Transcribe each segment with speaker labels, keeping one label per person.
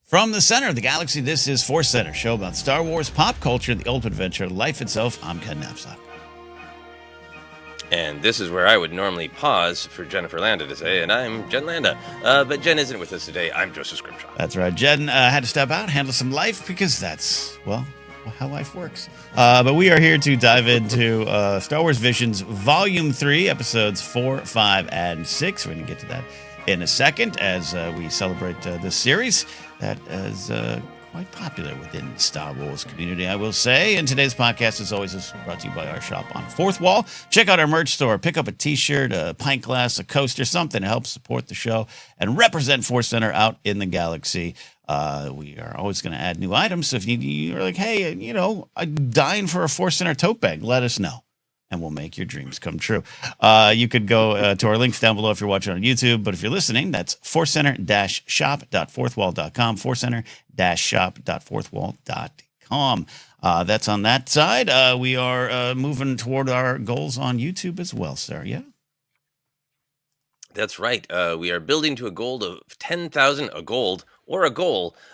Speaker 1: From the center of the galaxy, this is ForceCenter, show about Star Wars, pop culture, the ultimate adventure, life itself. I'm Ken Napzok.
Speaker 2: And this is where I would normally pause for Jennifer Landa to say, and I'm Jen Landa. But Jen isn't with us today. I'm Joseph Scrimshaw.
Speaker 1: That's right. Jen had to step out, handle some life, because that's, well, how life works. But we are here to dive into Star Wars Visions Volume 3, Episodes 4, 5, and 6. We're going to get to that in a second as we celebrate this series that is quite popular within the Star Wars community, I will say. And today's podcast, as always, is brought to you by our shop on Fourth Wall. Check out our merch store. Pick up a t-shirt, a pint glass, a coaster, something to help support the show and represent ForceCenter out in the galaxy. We are always going to add new items. So if you're like, hey, I'm dying for a ForceCenter tote bag, let us know, and we'll make your dreams come true. You could go to our links down below if you're watching on YouTube, but if you're listening, that's ForceCenter-shop.fourthwall.com, ForceCenter-shop.fourthwall.com. That's on that side. We are moving toward our goals on YouTube as well, sir. Yeah?
Speaker 2: That's right. We are building to a goal of 10,000, a goal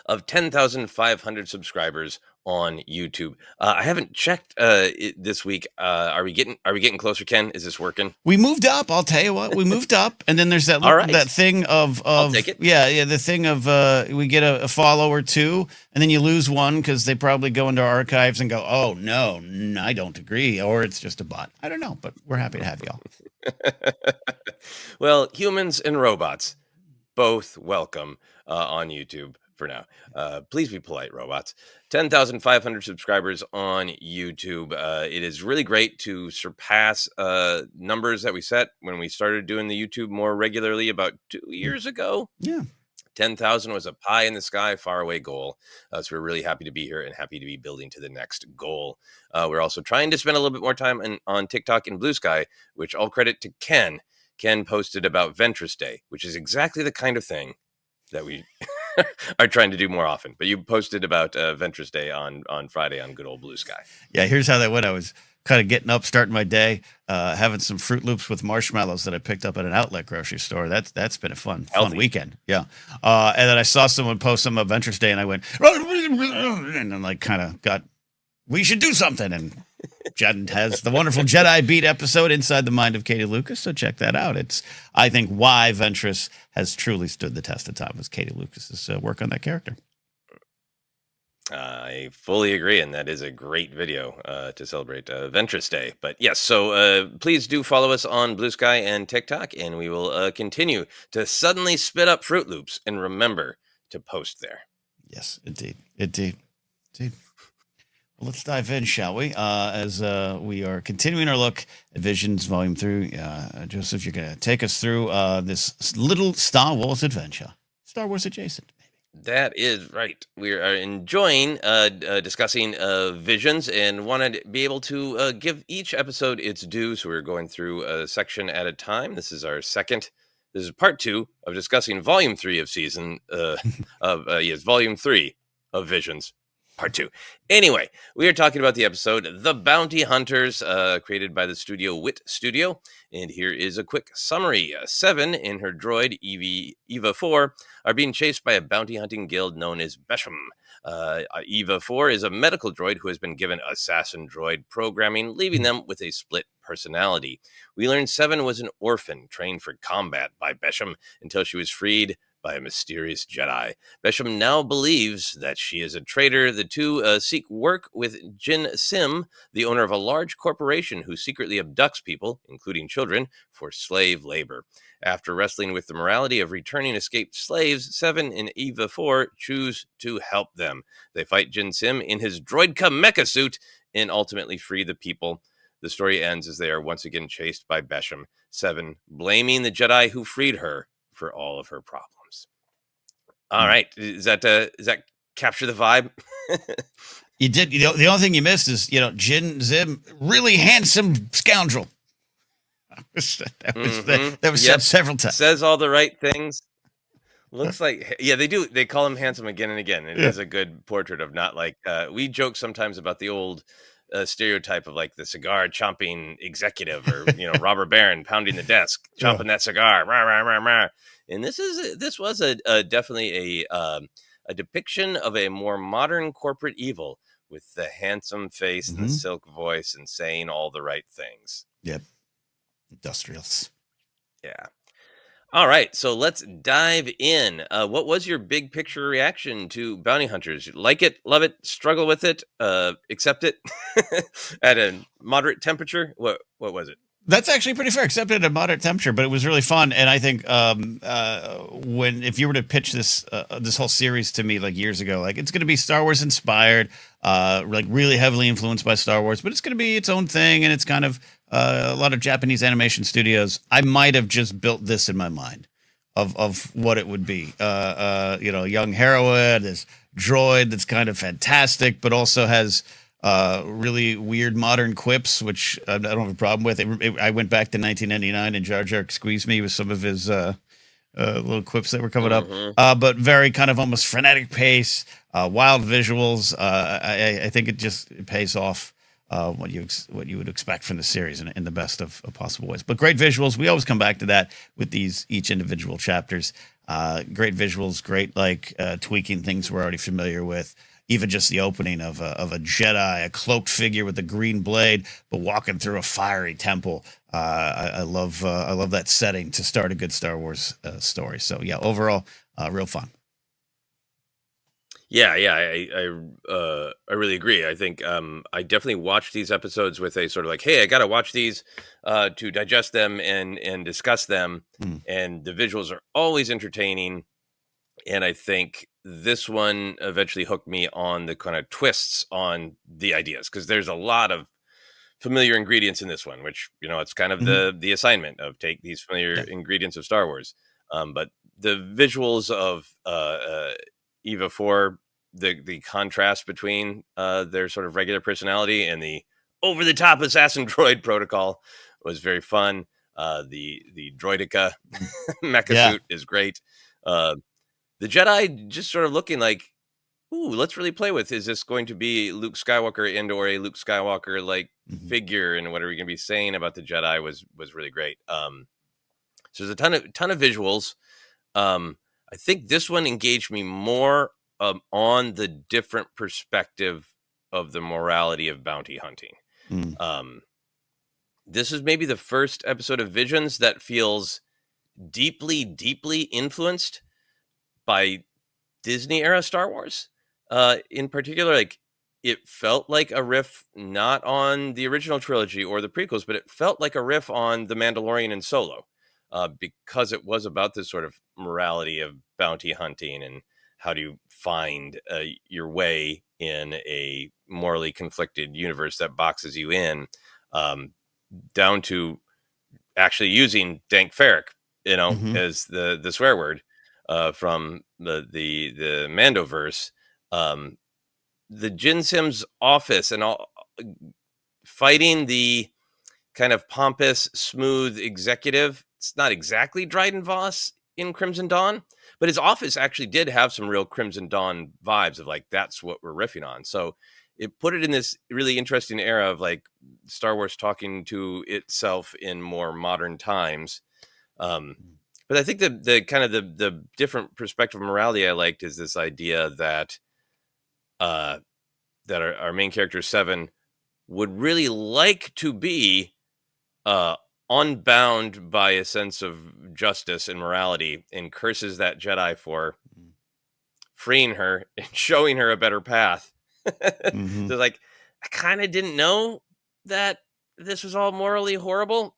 Speaker 2: of 10,500 subscribers on YouTube. I haven't checked this week. Are we getting closer, Ken? Is this working?
Speaker 1: We moved up. I'll tell you what. We moved up, and then there's that that thing of
Speaker 2: I'll take it.
Speaker 1: Yeah, the thing of we get a follow or two, and then you lose one because they probably go into our archives and go, oh no, I don't agree, or it's just a bot. I don't know, but we're happy to have y'all.
Speaker 2: Well, humans and robots, both welcome on YouTube for now. Please be polite, robots. 10,500 subscribers on YouTube. It is really great to surpass numbers that we set when we started doing the YouTube more regularly about 2 years ago.
Speaker 1: Yeah.
Speaker 2: 10,000 was a pie in the sky, far away goal. So we're really happy to be here and happy to be building to the next goal. We're also trying to spend a little bit more time on TikTok and Blue Sky, which all credit to Ken. Ken posted about Ventress Day, which is exactly the kind of thing that we are trying to do more often. But you posted about Ventress Day on Friday on good old Blue Sky.
Speaker 1: Yeah, here's how that went. I was kind of getting up, starting my day, having some Fruit Loops with marshmallows that I picked up at an outlet grocery store. That's been a fun weekend. Yeah. And then I saw someone post some about Ventress Day, and I went, and then kind of got, we should do something. And Jen has the wonderful Jedi Beat episode Inside the Mind of Katie Lucas, so check that out. It's, I think, why Ventress has truly stood the test of time was Katie Lucas's work on that character.
Speaker 2: I fully agree, and that is a great video to celebrate Ventress Day. But yes, so please do follow us on Blue Sky and TikTok, and we will continue to suddenly spit up Fruit Loops. And remember to post there.
Speaker 1: Yes, indeed. Well, let's dive in, shall we? As we are continuing our look at Visions Volume 3. Joseph, you're going to take us through this little Star Wars adventure. Star Wars adjacent, maybe.
Speaker 2: That is right. We are enjoying discussing Visions and wanted to be able to give each episode its due. So we're going through a section at a time. This is our second. This is part 2 of discussing Volume 3 of Volume 3 of Visions. Part 2. Anyway, we are talking about the episode The Bounty Hunters, created by the studio Wit Studio. And here is a quick summary. Seven and her droid, Eva 4, are being chased by a bounty hunting guild known as Besham. Eva 4 is a medical droid who has been given assassin droid programming, leaving them with a split personality. We learned Seven was an orphan trained for combat by Besham until she was freed by a mysterious Jedi. Besham now believes that she is a traitor. The two seek work with Jin Sim, the owner of a large corporation who secretly abducts people, including children, for slave labor. After wrestling with the morality of returning escaped slaves, Seven and Eva 4 choose to help them. They fight Jin Sim in his droidka mecha suit and ultimately free the people. The story ends as they are once again chased by Besham, Seven blaming the Jedi who freed her for all of her problems. All right. Does that capture the vibe?
Speaker 1: You did. The only thing you missed is, Jin Zim, really handsome scoundrel. That was said several times.
Speaker 2: Says all the right things. Looks like, yeah, they do. They call him handsome again and again. It is a good portrait of not like, we joke sometimes about the old stereotype of like the cigar chomping executive or, robber baron pounding the desk, chomping that cigar. Rah, rah, rah, rah. And this was a definitely a depiction of a more modern corporate evil with the handsome face and the silk voice and saying all the right things.
Speaker 1: Yep. Industrials.
Speaker 2: Yeah. All right, so let's dive in. What was your big picture reaction to Bounty Hunters? Like it, love it, struggle with it, accept it at a moderate temperature? What was it?
Speaker 1: That's actually pretty fair, except at a moderate temperature, but it was really fun. And I think if you were to pitch this whole series to me like years ago, like it's going to be Star Wars inspired, like really heavily influenced by Star Wars, but it's going to be its own thing, and it's kind of a lot of Japanese animation studios. I might have just built this in my mind of what it would be. Young heroine, this droid that's kind of fantastic, but also has really weird modern quips, which I don't have a problem with. I went back to 1999 and Jar Jar squeezed me with some of his little quips that were coming up, but very kind of almost frenetic pace, wild visuals. I think it pays off what you would expect from the series in the best of possible ways. But great visuals. We always come back to that with each individual chapters. Great visuals, great tweaking things we're already familiar with. Even just the opening of a Jedi, a cloaked figure with a green blade, but walking through a fiery temple. I love that setting to start a good Star Wars story. So yeah, overall, real fun.
Speaker 2: Yeah, I really agree. I think I definitely watched these episodes with a sort of like, hey, I got to watch these to digest them and discuss them. And the visuals are always entertaining. And I think this one eventually hooked me on the kind of twists on the ideas, because there's a lot of familiar ingredients in this one, which, it's kind of the assignment of take these familiar ingredients of Star Wars. But the visuals of Eva 4, the contrast between their sort of regular personality and the over-the-top assassin droid protocol was very fun. The droidica mecha suit is great. The Jedi just sort of looking like, ooh, let's really play with. Is this going to be Luke Skywalker or a Luke Skywalker figure? And what are we going to be saying about the Jedi was really great. So there's a ton of visuals. I think this one engaged me more on the different perspective of the morality of bounty hunting. This is maybe the first episode of Visions that feels deeply, deeply influenced by Disney era Star Wars. In particular, it felt like a riff not on the original trilogy or the prequels, but it felt like a riff on The Mandalorian and Solo, because it was about this sort of morality of bounty hunting and how do you find your way in a morally conflicted universe that boxes you in, down to actually using Dank Farrik, as the swear word. From the Mandoverse, the Jin Sim's office and all, fighting the kind of pompous, smooth executive. It's not exactly Dryden Voss in Crimson Dawn, but his office actually did have some real Crimson Dawn vibes of that's what we're riffing on. So it put it in this really interesting era of Star Wars talking to itself in more modern times. But I think the kind of the different perspective of morality I liked is this idea that that our main character 7 would really like to be unbound by a sense of justice and morality, and curses that Jedi for freeing her and showing her a better path. So I kind of didn't know that this was all morally horrible.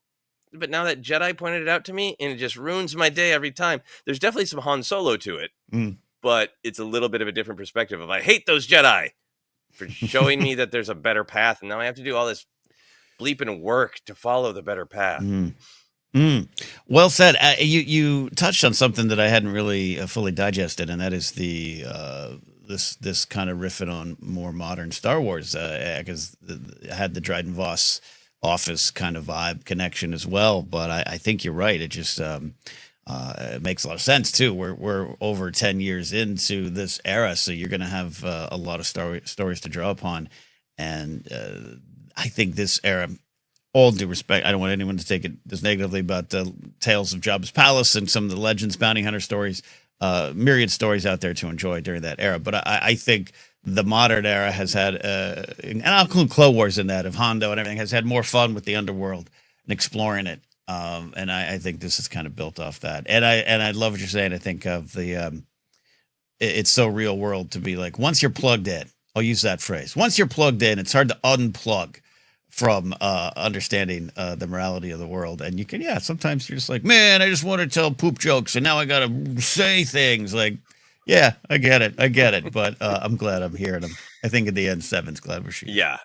Speaker 2: But now that Jedi pointed it out to me, and it just ruins my day every time. There's definitely some Han Solo to it, but it's a little bit of a different perspective of I hate those Jedi for showing me that there's a better path, and now I have to do all this bleeping work to follow the better path.
Speaker 1: Well said. You touched on something that I hadn't really fully digested, and that is this kind of riffing on more modern Star Wars, because I had the Dryden Voss office kind of vibe connection as well. But I think you're right. It just it makes a lot of sense too. We're over 10 years into this era, so you're going to have a lot of stories to draw upon, and I think this era, all due respect, I don't want anyone to take it this negatively, but Tales of Jabba's Palace and some of the Legends Bounty Hunter stories, myriad stories out there to enjoy during that era. But I think the modern era has had, and I'll include Clone Wars in that, of Hondo and everything, has had more fun with the underworld and exploring it. And I think this is kind of built off that. And I love what you're saying. I think of the it's so real world to be like, once you're plugged in, I'll use that phrase. Once you're plugged in, it's hard to unplug from understanding the morality of the world. And you can, yeah, sometimes you're just like, man, I just want to tell poop jokes, and now I got to say things like, yeah, I get it. But I'm glad I'm hearing them. I think in the end, Seven's glad we're shooting.
Speaker 2: Yeah.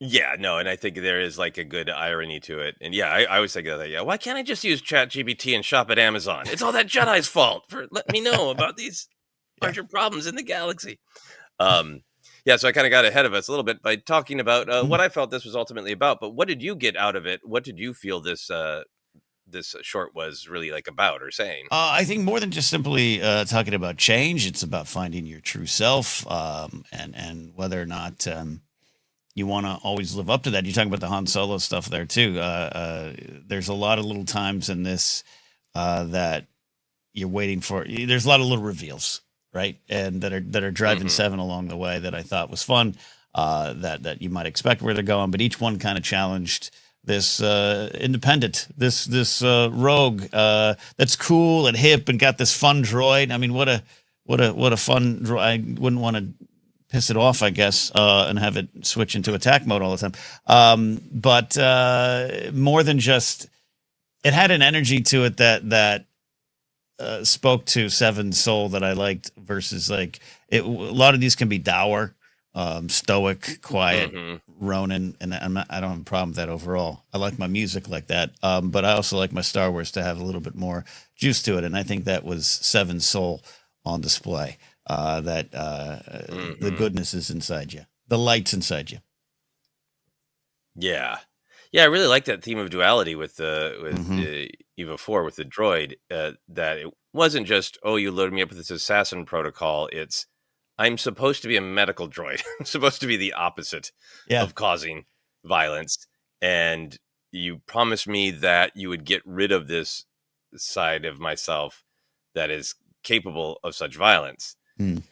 Speaker 2: Yeah, no, and I think there is like a good irony to it. And yeah, I always think of that. Yeah, why can't I just use ChatGPT and shop at Amazon? It's all that Jedi's fault for letting me know about these
Speaker 1: Yeah.
Speaker 2: larger problems in the galaxy. Um, yeah, so I kind of got ahead of us a little bit by talking about what I felt this was ultimately about. But what did you get out of it? What did you feel this short was really like about or saying?
Speaker 1: I think more than just simply talking about change, it's about finding your true self, and whether or not you want to always live up to that. You're talking about the Han Solo stuff there too. There's a lot of little times in this that you're waiting for. There's a lot of little reveals, right, and that are driving Seven along the way that I thought was fun. That you might expect where they're going, but each one kind of challenged this independent, this rogue that's cool and hip and got this fun droid. I mean, what a fun droid. I wouldn't want to piss it off, I guess, and have it switch into attack mode all the time. But more than just, it had an energy to it that spoke to Seven's soul that I liked. Versus like a lot of these can be dour, stoic, quiet. Ronin, and I don't have a problem with that overall. I like my music like that, but I also like my Star Wars to have a little bit more juice to it, and I think that was Seven's soul on display. The goodness is inside you, the light's inside you.
Speaker 2: Yeah, yeah, I really like that theme of duality with Eva 4 with the droid. That it wasn't just, oh, you loaded me up with this assassin protocol. It's, I'm supposed to be a medical droid. I'm supposed to be the opposite of causing violence. And you promised me that you would get rid of this side of myself that is capable of such violence. It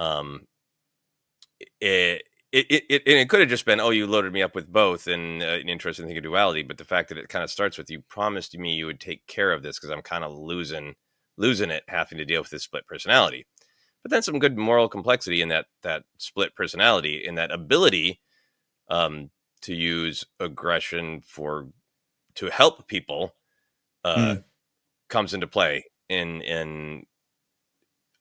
Speaker 2: could have just been, oh, you loaded me up with both, and an interesting thing of duality. But the fact that it kind of starts with, you promised me you would take care of this because I'm kind of losing it, having to deal with this split personality. But then some good moral complexity in that split personality, in that ability to use aggression to help people comes into play. And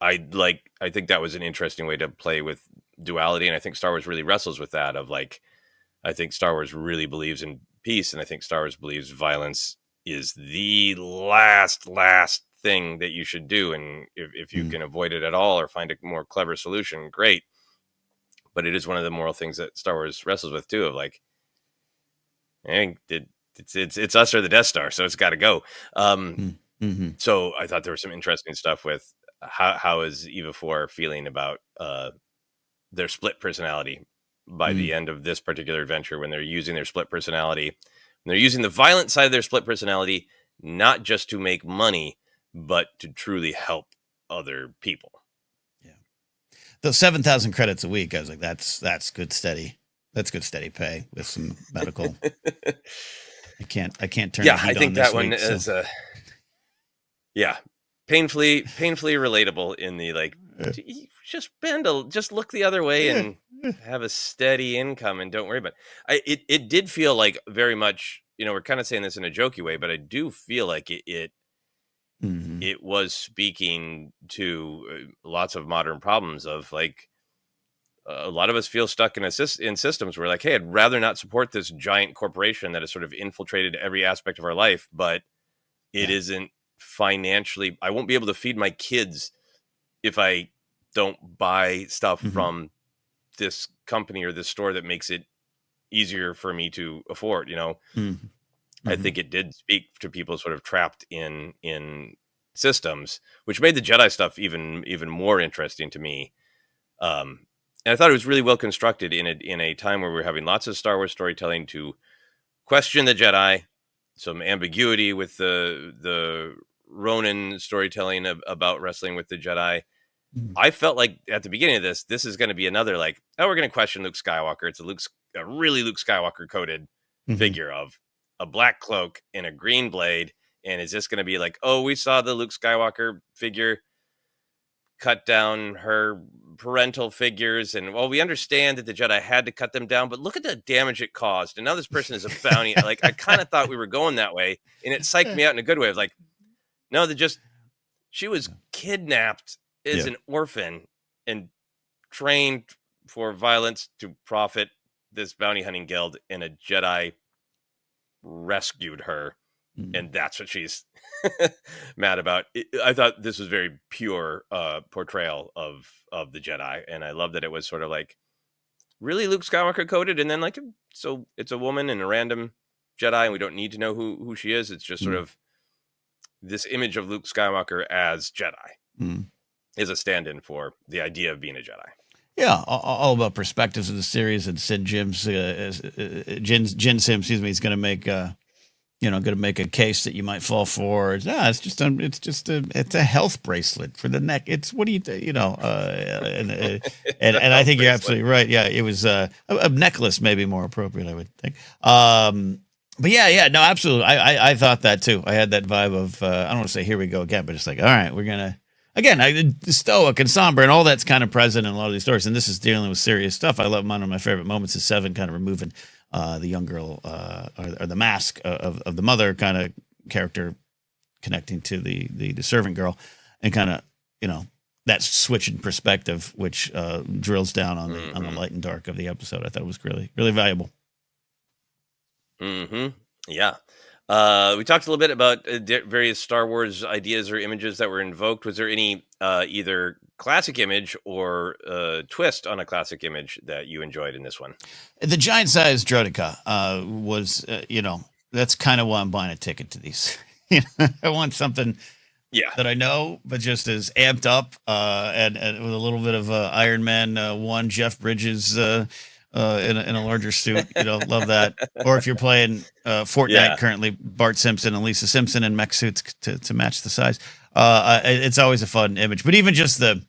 Speaker 2: I think that was an interesting way to play with duality. And I think Star Wars really wrestles with that of like, I think Star Wars really believes in peace. And I think Star Wars believes violence is the last thing that you should do, and if you can avoid it at all or find a more clever solution, great. But it is one of the moral things that Star Wars wrestles with too, of like, it's us or the Death Star, so it's got to go. So I thought there was some interesting stuff with how is Eva 4 feeling about their split personality by the end of this particular adventure, when they're using their split personality, and they're using the violent side of their split personality not just to make money, but to truly help other people.
Speaker 1: Yeah. Those 7,000 credits a week, I was like, that's good steady. That's good steady pay with some medical. I can't turn.
Speaker 2: Yeah, I think that one is painfully relatable in the like, just look the other way and have a steady income and don't worry about it. It did feel like very much, we're kind of saying this in a jokey way, but I do feel like it was speaking to lots of modern problems of like, a lot of us feel stuck in systems where like, hey, I'd rather not support this giant corporation that has sort of infiltrated every aspect of our life, but it isn't financially, I won't be able to feed my kids if I don't buy stuff from this company or this store that makes it easier for me to afford, I think it did speak to people sort of trapped in systems, which made the Jedi stuff even more interesting to me. And I thought it was really well constructed in a time where we're having lots of Star Wars storytelling to question the Jedi, some ambiguity with the Ronin storytelling about wrestling with the Jedi.
Speaker 1: Mhm.
Speaker 2: I felt like at the beginning of this is going to be another like, oh, we're going to question Luke Skywalker. It's a really Luke Skywalker coded
Speaker 1: Mhm.
Speaker 2: figure of a black cloak and a green blade. And is this going to be like, oh, we saw the Luke Skywalker figure cut down her parental figures, and well, we understand that the Jedi had to cut them down, but look at the damage it caused. And now this person is a bounty. Like, I kind of thought we were going that way, and it psyched me out in a good way. Of like, no, she was kidnapped as
Speaker 1: Yeah.
Speaker 2: an orphan and trained for violence to profit this bounty hunting guild, and a Jedi rescued her,
Speaker 1: Mhm.
Speaker 2: and that's what she's mad about. I thought this was very pure portrayal of the Jedi, and I love that it was sort of like really Luke Skywalker coded, and then like, so it's a woman and a random Jedi, and we don't need to know who she is. It's just sort
Speaker 1: Mhm.
Speaker 2: of this image of Luke Skywalker as Jedi
Speaker 1: Mhm.
Speaker 2: is a stand-in for the idea of being a Jedi.
Speaker 1: Yeah, all about perspectives of the series, and Jin Sim, excuse me, is going to make going to make a case that you might fall for. It's a health bracelet for the neck. It's what do you you know,
Speaker 2: The
Speaker 1: and I
Speaker 2: health
Speaker 1: think you're
Speaker 2: bracelet.
Speaker 1: absolutely right. Yeah, it was a necklace, maybe more appropriate, I would think. But yeah, no, absolutely. I thought that too. I had that vibe of I don't want to say here we go again, but it's like, all right, we're gonna again, stoic and somber and all that's kind of present in a lot of these stories. And this is dealing with serious stuff. I love one of my favorite moments is Seven kind of removing the young girl or the mask of the mother kind of character connecting to the servant girl, and kind of that switch in perspective, which drills down on the
Speaker 2: Mm-hmm.
Speaker 1: light and dark of the episode. I thought it was really valuable.
Speaker 2: Mm-hmm. Yeah. We talked a little bit about various Star Wars ideas or images that were invoked. Was there any either classic image or twist on a classic image that you enjoyed in this one?
Speaker 1: The giant size Droideka was, that's kind of why I'm buying a ticket to these. I want something
Speaker 2: Yeah.
Speaker 1: that I know, but just as amped up, and with a little bit of Iron Man 1, Jeff Bridges in a larger suit. Love that. Or if you're playing Fortnite
Speaker 2: Yeah.
Speaker 1: currently, Bart Simpson and Lisa Simpson in mech suits to match the size. It's always a fun image. But even just the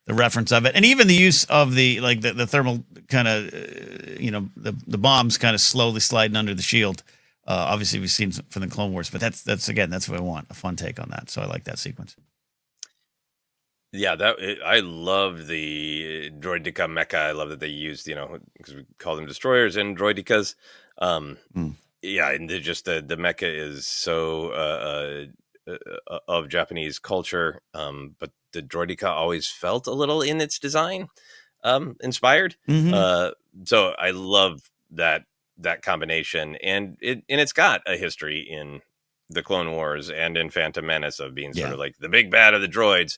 Speaker 1: reference of it, and even the use of the thermal kind of, the bombs kind of slowly sliding under the shield. Obviously, we've seen from the Clone Wars, but that's what I want, a fun take on that. So I like that sequence.
Speaker 2: Yeah, I love the Droideka mecha. I love that they used, because we call them destroyers and droidekas.
Speaker 1: Mm.
Speaker 2: Yeah, and the mecha is so of Japanese culture, but the droideka always felt a little in its design inspired.
Speaker 1: Hmm.
Speaker 2: So I love that combination, and it's got a history in the Clone Wars and in Phantom Menace of being sort
Speaker 1: Yeah.
Speaker 2: of like the big bad of the droids.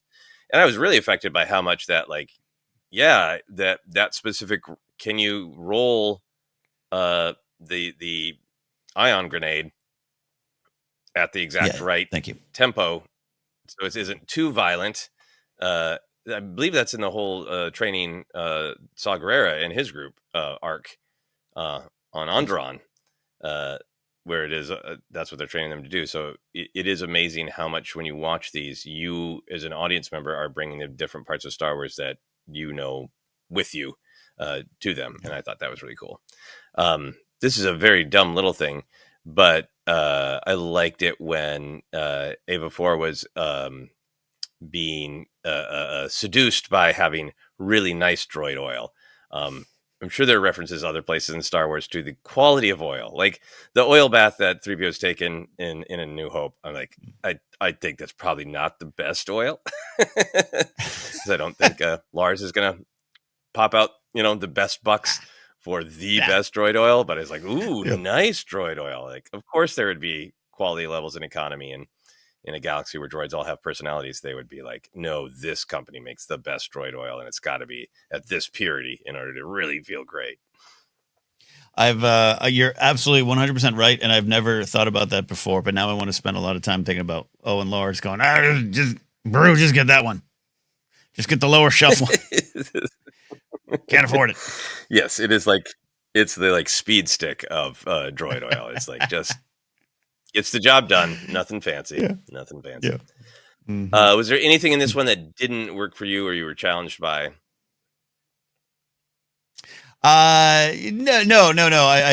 Speaker 2: And I was really affected by how much that, like, yeah, that specific, can you roll the ion grenade at the exact
Speaker 1: Yeah.
Speaker 2: right
Speaker 1: Thank you.
Speaker 2: tempo so it isn't too violent. I believe that's in the whole training Saw Gerrera and his group arc on
Speaker 1: Yes.
Speaker 2: Andron, where it is that's what they're training them to do. So it is amazing how much when you watch these, you as an audience member are bringing the different parts of Star Wars that with you to them, and I thought that was really cool. This is a very dumb little thing, but I liked it when Ava 4 was being seduced by having really nice droid oil. I'm sure there are references other places in Star Wars to the quality of oil, like the oil bath that 3PO's taken in A New Hope. I'm like, I think that's probably not the best oil, because I don't think Lars is gonna pop out, the best bucks for the
Speaker 1: Yeah.
Speaker 2: best droid oil. But it's like, ooh,
Speaker 1: Yep.
Speaker 2: nice droid oil. Like, of course there would be quality levels in economy, and in a galaxy where droids all have personalities, they would be like, no, this company makes the best droid oil, and it's got to be at this purity in order to really feel great.
Speaker 1: You're absolutely 100% right, and I've never thought about that before. But now I want to spend a lot of time thinking about Owen Lars going, just get that one, just get the lower shelf one. Can't afford it.
Speaker 2: Yes, it's the like speed stick of droid oil. It's like, just Gets the job done. Nothing fancy.
Speaker 1: Yeah.
Speaker 2: Nothing fancy.
Speaker 1: Yeah. Mm-hmm.
Speaker 2: Was there anything in this one that didn't work for you or you were challenged by?
Speaker 1: No. I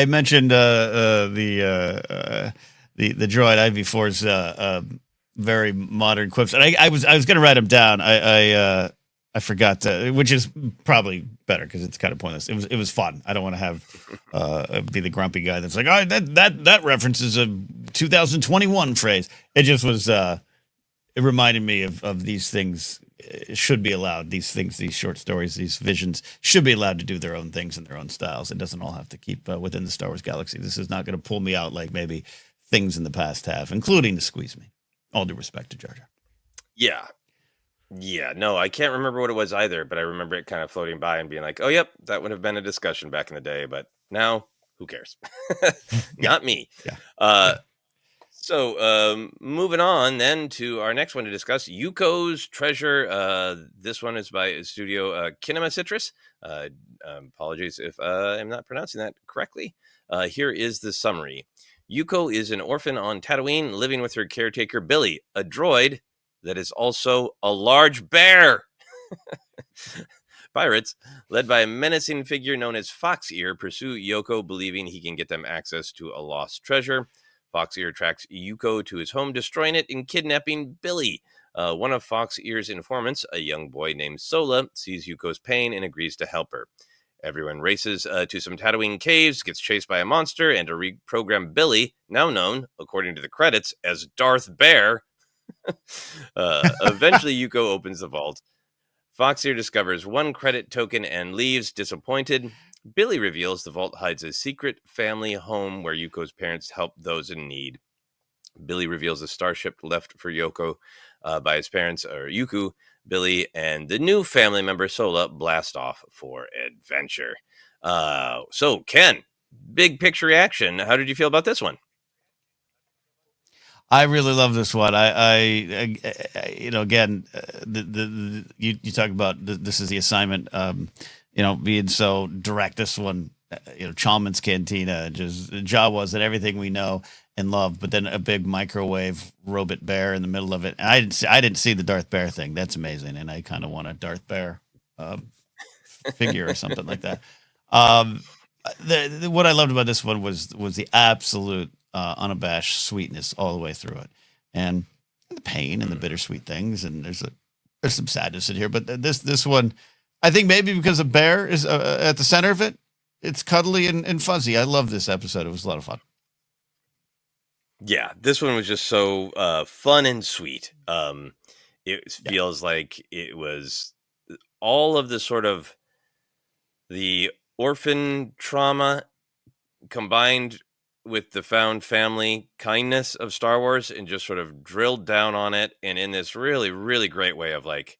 Speaker 1: mentioned the droid IV4's very modern quips, and I was gonna write them down. I forgot to, which is probably better because it's kind of pointless. It was fun. I don't want to have be the grumpy guy that's like, oh, that references a 2021 phrase. It just was. It reminded me of these things should be allowed. These things, these short stories, these visions should be allowed to do their own things in their own styles. It doesn't all have to keep within the Star Wars galaxy. This is not going to pull me out like maybe things in the past have, including to squeeze me. All due respect to Jar Jar.
Speaker 2: Yeah. Yeah, no, I can't remember what it was either, but I remember it kind of floating by and being like, oh, yep, that would have been a discussion back in the day, but now who cares?
Speaker 1: Yeah.
Speaker 2: Not me.
Speaker 1: Yeah.
Speaker 2: So moving on then to our next one to discuss, Yuko's Treasure. This one is by Studio Kinema Citrus. Apologies if I'm not pronouncing that correctly. Here is the summary. Yuko is an orphan on Tatooine living with her caretaker Billy, a droid that is also a large bear. Pirates, led by a menacing figure known as Foxear, pursue Yoko, believing he can get them access to a lost treasure. Foxear tracks Yuko to his home, destroying it and kidnapping Billy. One of Foxear's informants, a young boy named Sola, sees Yuko's pain and agrees to help her. Everyone races to some Tatooine caves, gets chased by a monster, and to reprogram Billy, now known, according to the credits, as Darth Bear. Eventually, Yuko opens the vault. Foxear discovers one credit token and leaves, disappointed. Billy reveals the vault hides a secret family home where Yuko's parents help those in need. Billy reveals a starship left for Yoko by his parents, or Yuku. Billy and the new family member Sola blast off for adventure. So, Ken, big picture reaction. How did you feel about this one?
Speaker 1: I really love this one. Again, you talk about this is the assignment. Being so direct. This one, Chalmers Cantina, just Jawas and everything we know and love, but then a big microwave robot bear in the middle of it. And I didn't see the Darth Bear thing. That's amazing, and I kind of want a Darth Bear figure or something like that. What I loved about this one was the absolute unabashed sweetness all the way through it, and the pain and the bittersweet things, and there's some sadness in here. But this one, I think maybe because a bear is at the center of it, it's cuddly and fuzzy. I love this episode. It was a lot of fun.
Speaker 2: Yeah, this one was just so fun and sweet. It feels like it was all of the sort of the orphan trauma combined with the found family kindness of Star Wars and just sort of drilled down on it. And in this really, really great way of like,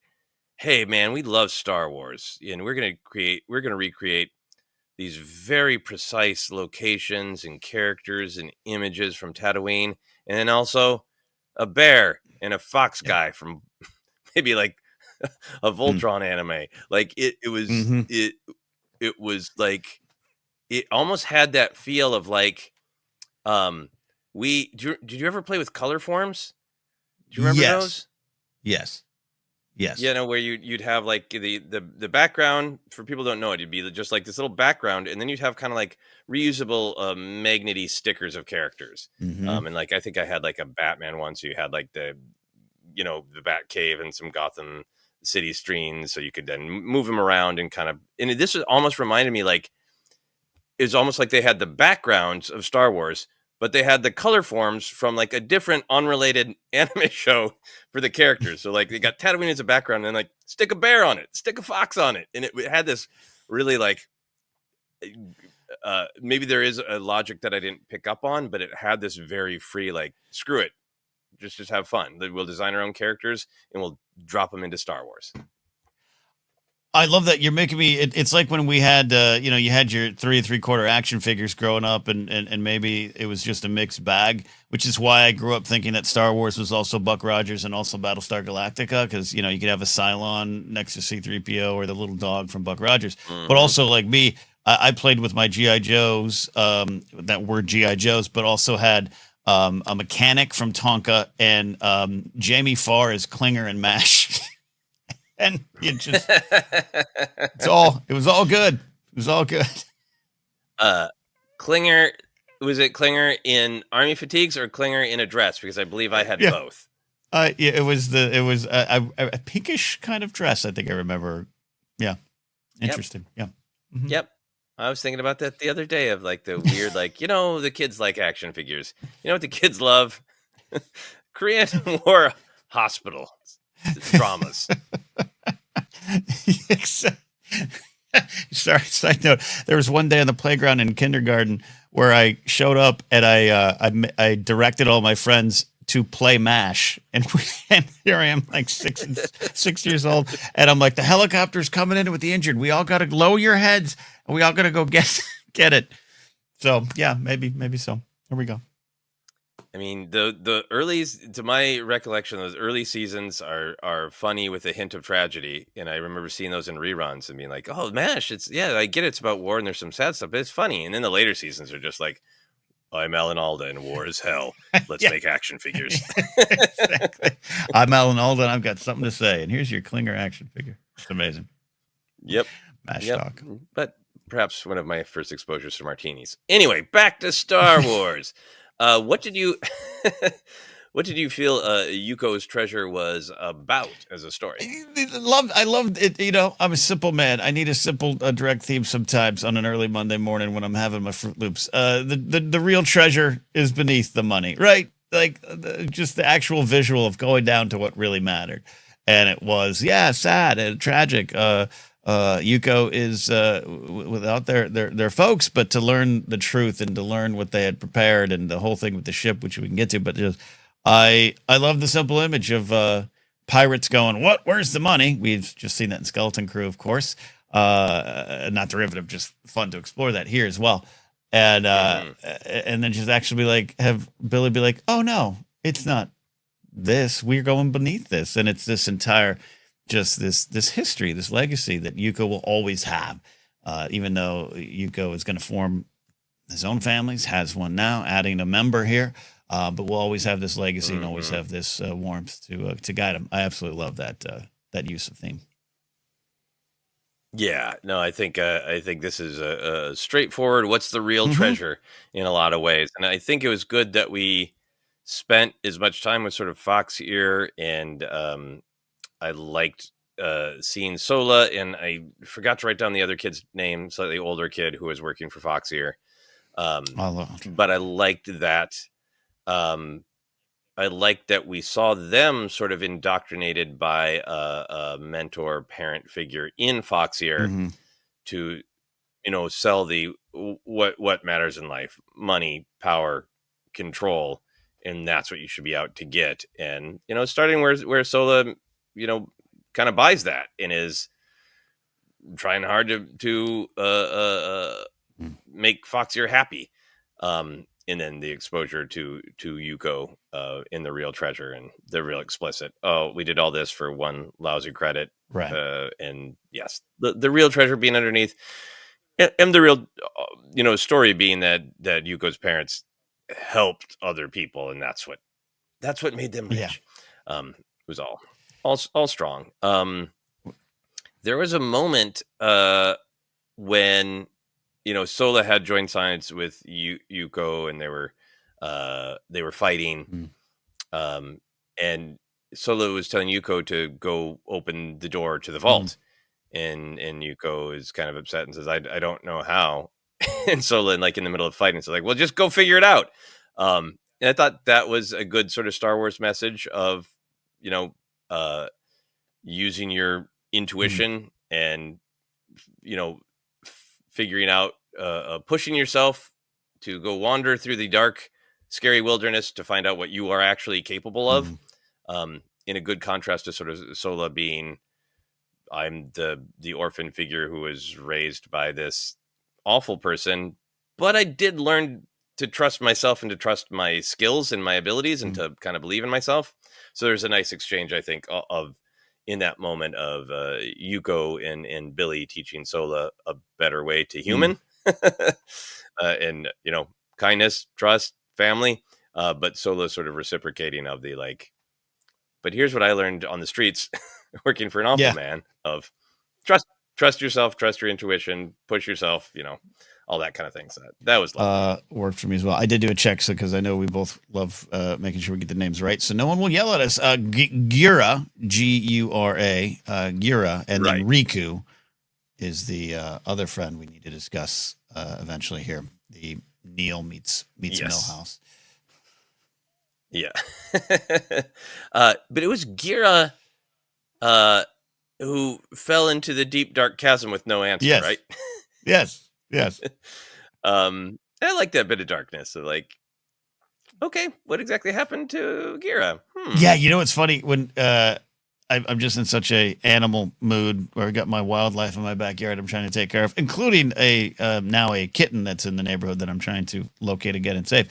Speaker 2: hey man, we love Star Wars and we're going to recreate these very precise locations and characters and images from Tatooine. And then also a bear and a fox guy from maybe like a Voltron anime. Like it was, it was like, it almost had that feel of like, did you ever play with color forms? Do you remember those?
Speaker 1: Yes.
Speaker 2: Yeah, no, where you'd have like the background, for people who don't know it, it'd be just like this little background, and then you'd have kind of like reusable magnety stickers of characters. And like I think I had like a Batman one, so you had like the Bat Cave and some Gotham City streams, so you could then move them around and this almost reminded me like it's almost like they had the backgrounds of Star Wars, but they had the color forms from like a different unrelated anime show for the characters. So like they got Tatooine as a background and like stick a bear on it, stick a fox on it. And it had this really like, maybe there is a logic that I didn't pick up on, but it had this very free, like, screw it. Just have fun. We'll design our own characters and we'll drop them into Star Wars.
Speaker 1: I love that you're making me. It's like when we had, you had your 3 3/4 action figures growing up, and maybe it was just a mixed bag, which is why I grew up thinking that Star Wars was also Buck Rogers and also Battlestar Galactica, because you could have a Cylon next to C-3PO or the little dog from Buck Rogers, but also like me, I played with my GI Joes that were GI Joes, but also had a mechanic from Tonka, and Jamie Farr is Klinger and Mash. And it was all good. It was all good.
Speaker 2: Klinger, was it Klinger in army fatigues or Klinger in a dress? Because I believe I had both.
Speaker 1: Yeah, it was a pinkish kind of dress. I think I remember. Yeah, interesting.
Speaker 2: Yep.
Speaker 1: Yeah. Mm-hmm.
Speaker 2: Yep. I was thinking about that the other day of like the weird, like, the kids like action figures. You know what the kids love? Korean War hospital dramas.
Speaker 1: Sorry, side note. There was one day on the playground in kindergarten where I showed up and I directed all my friends to play MASH, and here I am, like 6 years old, and I'm like, the helicopter's coming in with the injured. We all got to lower your heads, and we all got to go get it. So yeah, maybe so. Here we go.
Speaker 2: I mean, the earlies, to my recollection, those early seasons are funny with a hint of tragedy, and I remember seeing those in reruns and being like, "Oh, MASH, I get it's about war and there's some sad stuff, but it's funny." And then the later seasons are just like, "I'm Alan Alda and war is hell. Let's make action figures."
Speaker 1: Exactly. I'm Alan Alda and I've got something to say, and here's your Klinger action figure. It's amazing.
Speaker 2: Yep.
Speaker 1: MASH talk.
Speaker 2: But perhaps one of my first exposures to martinis. Anyway, back to Star Wars. What did you feel Yuko's Treasure was about as a story?
Speaker 1: I loved it. I'm a simple man. I need a simple direct theme sometimes on an early Monday morning when I'm having my Fruit Loops. The real treasure is beneath the money, right? Like just the actual visual of going down to what really mattered. And it was, sad and tragic. Yuko is without their folks, but to learn the truth and to learn what they had prepared and the whole thing with the ship, which we can get to. But just I love the simple image of pirates going, "What? Where's the money?" We've just seen that in Skeleton Crew, of course. Not derivative, just fun to explore that here as well. And and then just actually be like, have Billy be like, "Oh no, it's not this. We're going beneath this," and it's this entire. Just this history, this legacy that Yuko will always have, even though Yuko is going to form his own families, has one now, adding a member here, but we'll always have this legacy and always have this warmth to guide him. I absolutely love that use of theme.
Speaker 2: Yeah, no, I think this is a straightforward. What's the real treasure in a lot of ways, and I think it was good that we spent as much time with sort of Fox Ear and. I liked seeing Sola, and I forgot to write down the other kid's name, slightly older kid who was working for Fox Ear. But I liked that. I liked that we saw them sort of indoctrinated by a mentor parent figure in Fox Ear to, sell the what matters in life: money, power, control, and that's what you should be out to get. And starting where Sola kind of buys that and is trying hard to make Foxier happy. And then the exposure to Yuko in The Real Treasure, and they're real explicit. Oh, we did all this for one lousy credit.
Speaker 1: Right.
Speaker 2: And yes, the real treasure being underneath, and the real, story being that Yuko's parents helped other people, and that's what made them rich. It was all strong. There was a moment when Sola had joined science with Yuko, and they were fighting, and Sola was telling Yuko to go open the door to the vault, and Yuko is kind of upset and says, "I don't know how," and Sola, like in the middle of fighting, so like, "Well, just go figure it out." And I thought that was a good sort of Star Wars message of using your intuition and figuring out pushing yourself to go wander through the dark, scary wilderness to find out what you are actually capable of, in a good contrast to sort of Sola being, I'm the orphan figure who was raised by this awful person, but I did learn to trust myself and to trust my skills and my abilities and to kind of believe in myself. So there's a nice exchange, I think, of in that moment of Yuko and Billy teaching Sola a better way to human, and kindness, trust, family. But Solo sort of reciprocating of the like, but here's what I learned on the streets working for an awful
Speaker 1: Yeah.
Speaker 2: man of trust yourself, trust your intuition, push yourself, all that kind of thing. So that was lovely.
Speaker 1: Worked for me as well. I did do a check because I know we both love making sure we get the names right, so no one will yell at us. Gira, Gura, Gira, and
Speaker 2: Right.
Speaker 1: then Riku is the other friend we need to discuss eventually here. The Neil meets
Speaker 2: Yes.
Speaker 1: Millhouse.
Speaker 2: Yeah. But it was Gira who fell into the deep dark chasm with no answer,
Speaker 1: Yes.
Speaker 2: right?
Speaker 1: Yes.
Speaker 2: I like that bit of darkness. So like, okay, what exactly happened to Gira?
Speaker 1: Yeah, it's funny when I'm just in such a animal mood where I got my wildlife in my backyard I'm trying to take care of, including now a kitten that's in the neighborhood that I'm trying to locate again and save.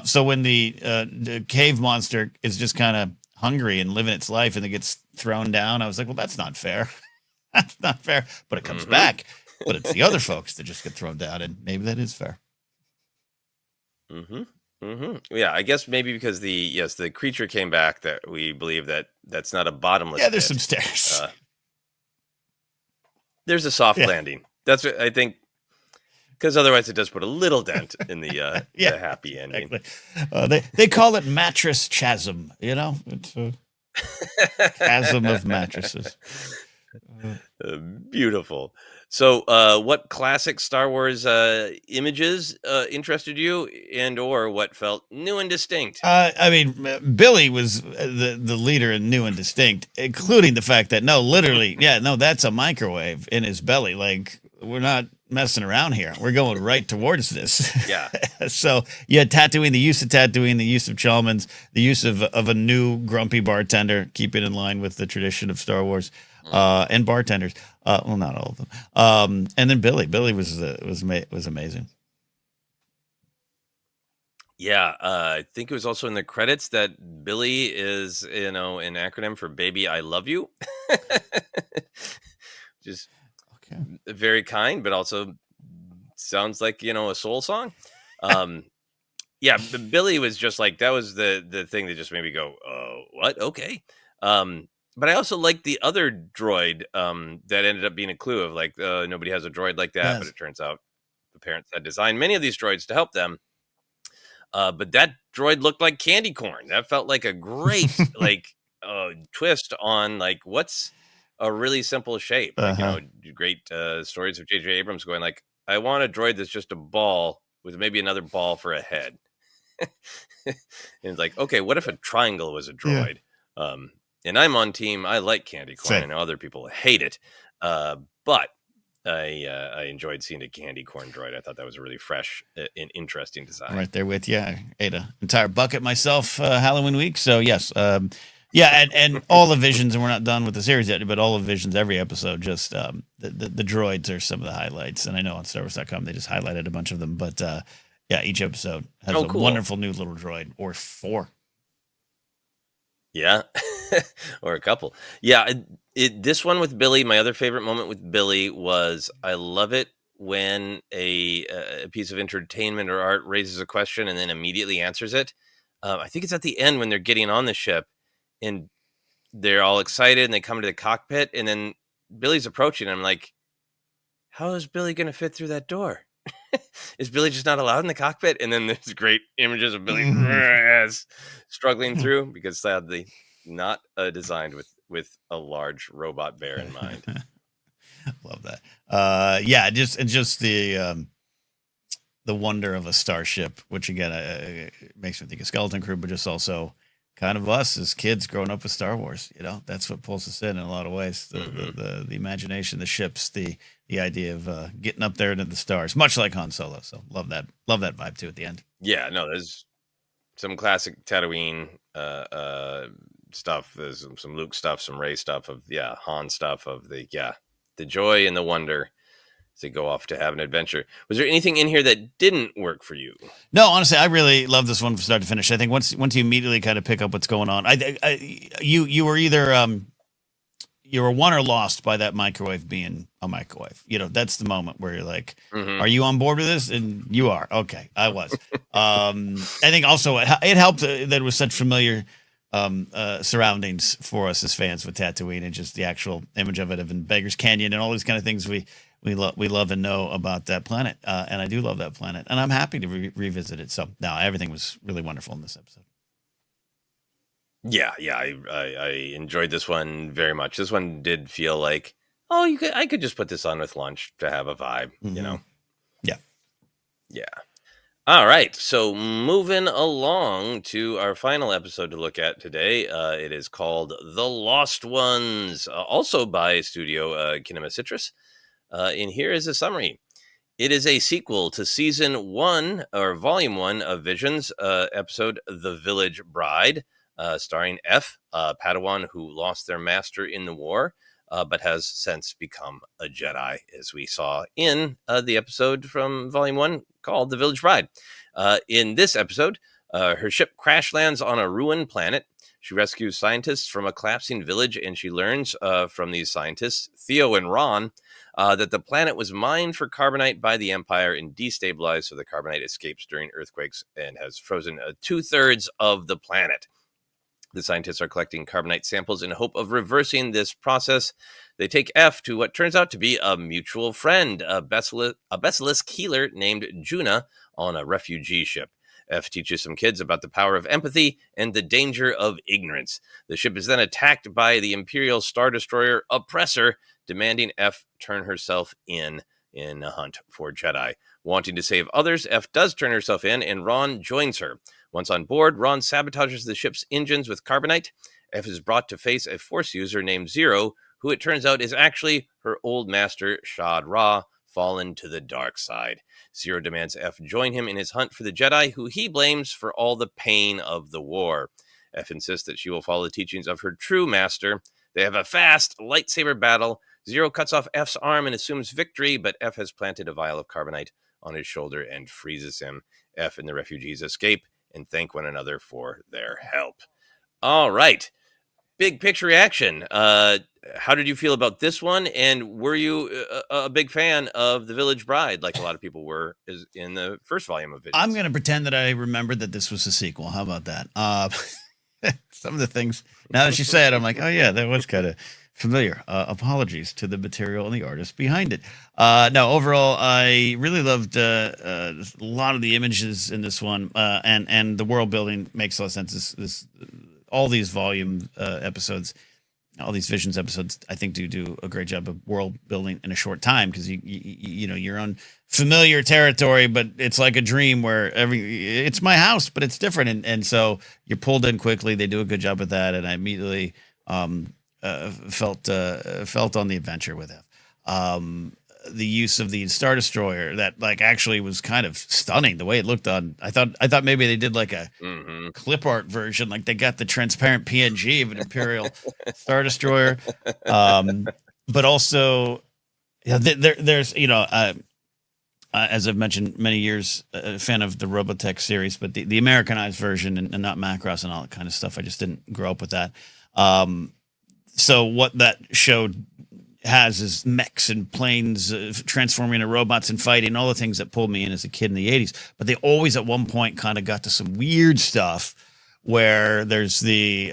Speaker 1: So when the cave monster is just kind of hungry and living its life and it gets thrown down, I was like, well, that's not fair. That's not fair. But it comes back. But it's the other folks that just get thrown down, and maybe that is fair.
Speaker 2: Yeah, I guess maybe because the creature came back that we believe that's not a bottomless pit.
Speaker 1: There's some stairs.
Speaker 2: There's a soft landing. That's what I think, because otherwise it does put a little dent in the the happy ending.
Speaker 1: Exactly. They call it mattress chasm. It's a chasm of mattresses.
Speaker 2: Beautiful. So, what classic Star Wars images interested you, and or what felt new and distinct?
Speaker 1: I mean, Billy was the leader in new and distinct, including the fact that that's a microwave in his belly. Like, we're not messing around here. We're going right towards this.
Speaker 2: Yeah.
Speaker 1: So Tatooine, the use of Tatooine, the use of Chalmers, the use of a new grumpy bartender, keep it in line with the tradition of Star Wars. And bartenders, well, not all of them. And then Billy was amazing.
Speaker 2: Yeah, I think it was also in the credits that Billy is, an acronym for "Baby, I Love You," just very kind, but also sounds like a soul song. Yeah, Billy was just like, that was the thing that just made me go, "Oh, what? Okay." But I also liked the other droid that ended up being a clue of like, nobody has a droid like that. Yes. But it turns out the parents had designed many of these droids to help them. But that droid looked like candy corn. That felt like a great twist on like what's a really simple shape. Like, great stories of J.J. Abrams going like, I want a droid that's just a ball with maybe another ball for a head. And it's like, okay, what if a triangle was a droid? Yeah. And I'm on team. I like candy corn. I know other people hate it, but I enjoyed seeing a candy corn droid. I thought that was a really fresh and interesting design.
Speaker 1: I'm right there with you. I ate an entire bucket myself Halloween week. So yes, and all the visions, and we're not done with the series yet, but all the visions, every episode, just the droids are some of the highlights. And I know on StarWars.com they just highlighted a bunch of them, but each episode has a wonderful new little droid or 4.
Speaker 2: Yeah, or a couple. Yeah, this one with Billy, my other favorite moment with Billy was, I love it when a piece of entertainment or art raises a question and then immediately answers it. I think it's at the end when they're getting on the ship and they're all excited and they come to the cockpit and then Billy's approaching. And I'm like, how is Billy going to fit through that door? Is Billy just not allowed in the cockpit? And then there's great images of Billy struggling through, because sadly not designed with a large robot bear in mind.
Speaker 1: Love that. Just the wonder of a starship, which again makes me think of Skeleton Crew, but just also kind of us as kids growing up with Star Wars. That's what pulls us in a lot of ways. The imagination, the ships, the idea of getting up there into the stars, much like Han Solo. So love that vibe too at the end.
Speaker 2: Yeah, no, there's some classic Tatooine stuff. There's some Luke stuff, some Rey stuff, of Han stuff, of the joy and the wonder to go off to have an adventure. Was there anything in here that didn't work for you?
Speaker 1: No, honestly, I really love this one from start to finish. I think once you immediately kind of pick up what's going on, you were either you were won or lost by that microwave being a microwave. That's the moment where you're like, are you on board with this? And you are. Okay, I was. I think also it helped that it was such familiar surroundings for us as fans with Tatooine and just the actual image of it, of in Beggar's Canyon and all these kind of things we love and know about that planet. And I do love that planet, and I'm happy to revisit it. So no, everything was really wonderful in this episode.
Speaker 2: Yeah, yeah, I enjoyed this one very much. This one did feel like, oh, I could just put this on with lunch to have a vibe,
Speaker 1: Mm-hmm. Yeah.
Speaker 2: Yeah. All right, so moving along to our final episode to look at today. It is called The Lost Ones, also by Studio Kinema Citrus. And here is a summary. It is a sequel to season 1 or volume 1 of Vision's episode The Village Bride, starring F, Padawan who lost their master in the war, but has since become a Jedi, as we saw in the episode from volume 1 called The Village Bride. In this episode, her ship crash lands on a ruined planet. She rescues scientists from a collapsing village, and she learns from these scientists, Theo and Ron, that the planet was mined for carbonite by the Empire and destabilized, so the carbonite escapes during earthquakes and has frozen 2/3 of the planet. The scientists are collecting carbonite samples in hope of reversing this process. They take F to what turns out to be a mutual friend, a basilisk healer named Juna on a refugee ship. F teaches some kids about the power of empathy and the danger of ignorance. The ship is then attacked by the Imperial Star Destroyer Oppressor, demanding F turn herself in a hunt for Jedi. Wanting to save others, F does turn herself in, and Ron joins her. Once on board, Ron sabotages the ship's engines with carbonite. F is brought to face a Force user named Zero, who it turns out is actually her old master, Shad Ra, fallen to the dark side. Zero demands F join him in his hunt for the Jedi, who he blames for all the pain of the war. F insists that she will follow the teachings of her true master. They have a fast lightsaber battle. Zero cuts off F's arm and assumes victory, but F has planted a vial of carbonite on his shoulder and freezes him. F and the refugees escape and thank one another for their help. All right. Big picture reaction. How did you feel about this one? And were you a big fan of The Village Bride, like a lot of people were in the first volume of Visions?
Speaker 1: I'm going to pretend that I remembered that this was a sequel. How about that? Some of the things, now that you say it, I'm like, oh, yeah, that was kind of familiar. Apologies to the material and the artist behind it. No, overall, I really loved a lot of the images in this one, and the world building makes a lot of sense. All these volume episodes, all these Visions episodes, I think do a great job of world building in a short time, because you know, you're on familiar territory, but it's like a dream where it's my house, but it's different, and so you're pulled in quickly. They do a good job with that, and I immediately felt on the adventure with it. The use of the Star Destroyer, that like actually was kind of stunning the way it looked on. I thought maybe they did like a clip art version, like they got the transparent PNG of an Imperial Star Destroyer. But also, yeah, there's as I've mentioned many years, a fan of the Robotech series, but the Americanized version and not Macross and all that kind of stuff. I just didn't grow up with that. So what that showed has is mechs and planes transforming into robots and fighting, all the things that pulled me in as a kid in the 80s. But they always at one point kind of got to some weird stuff where there's the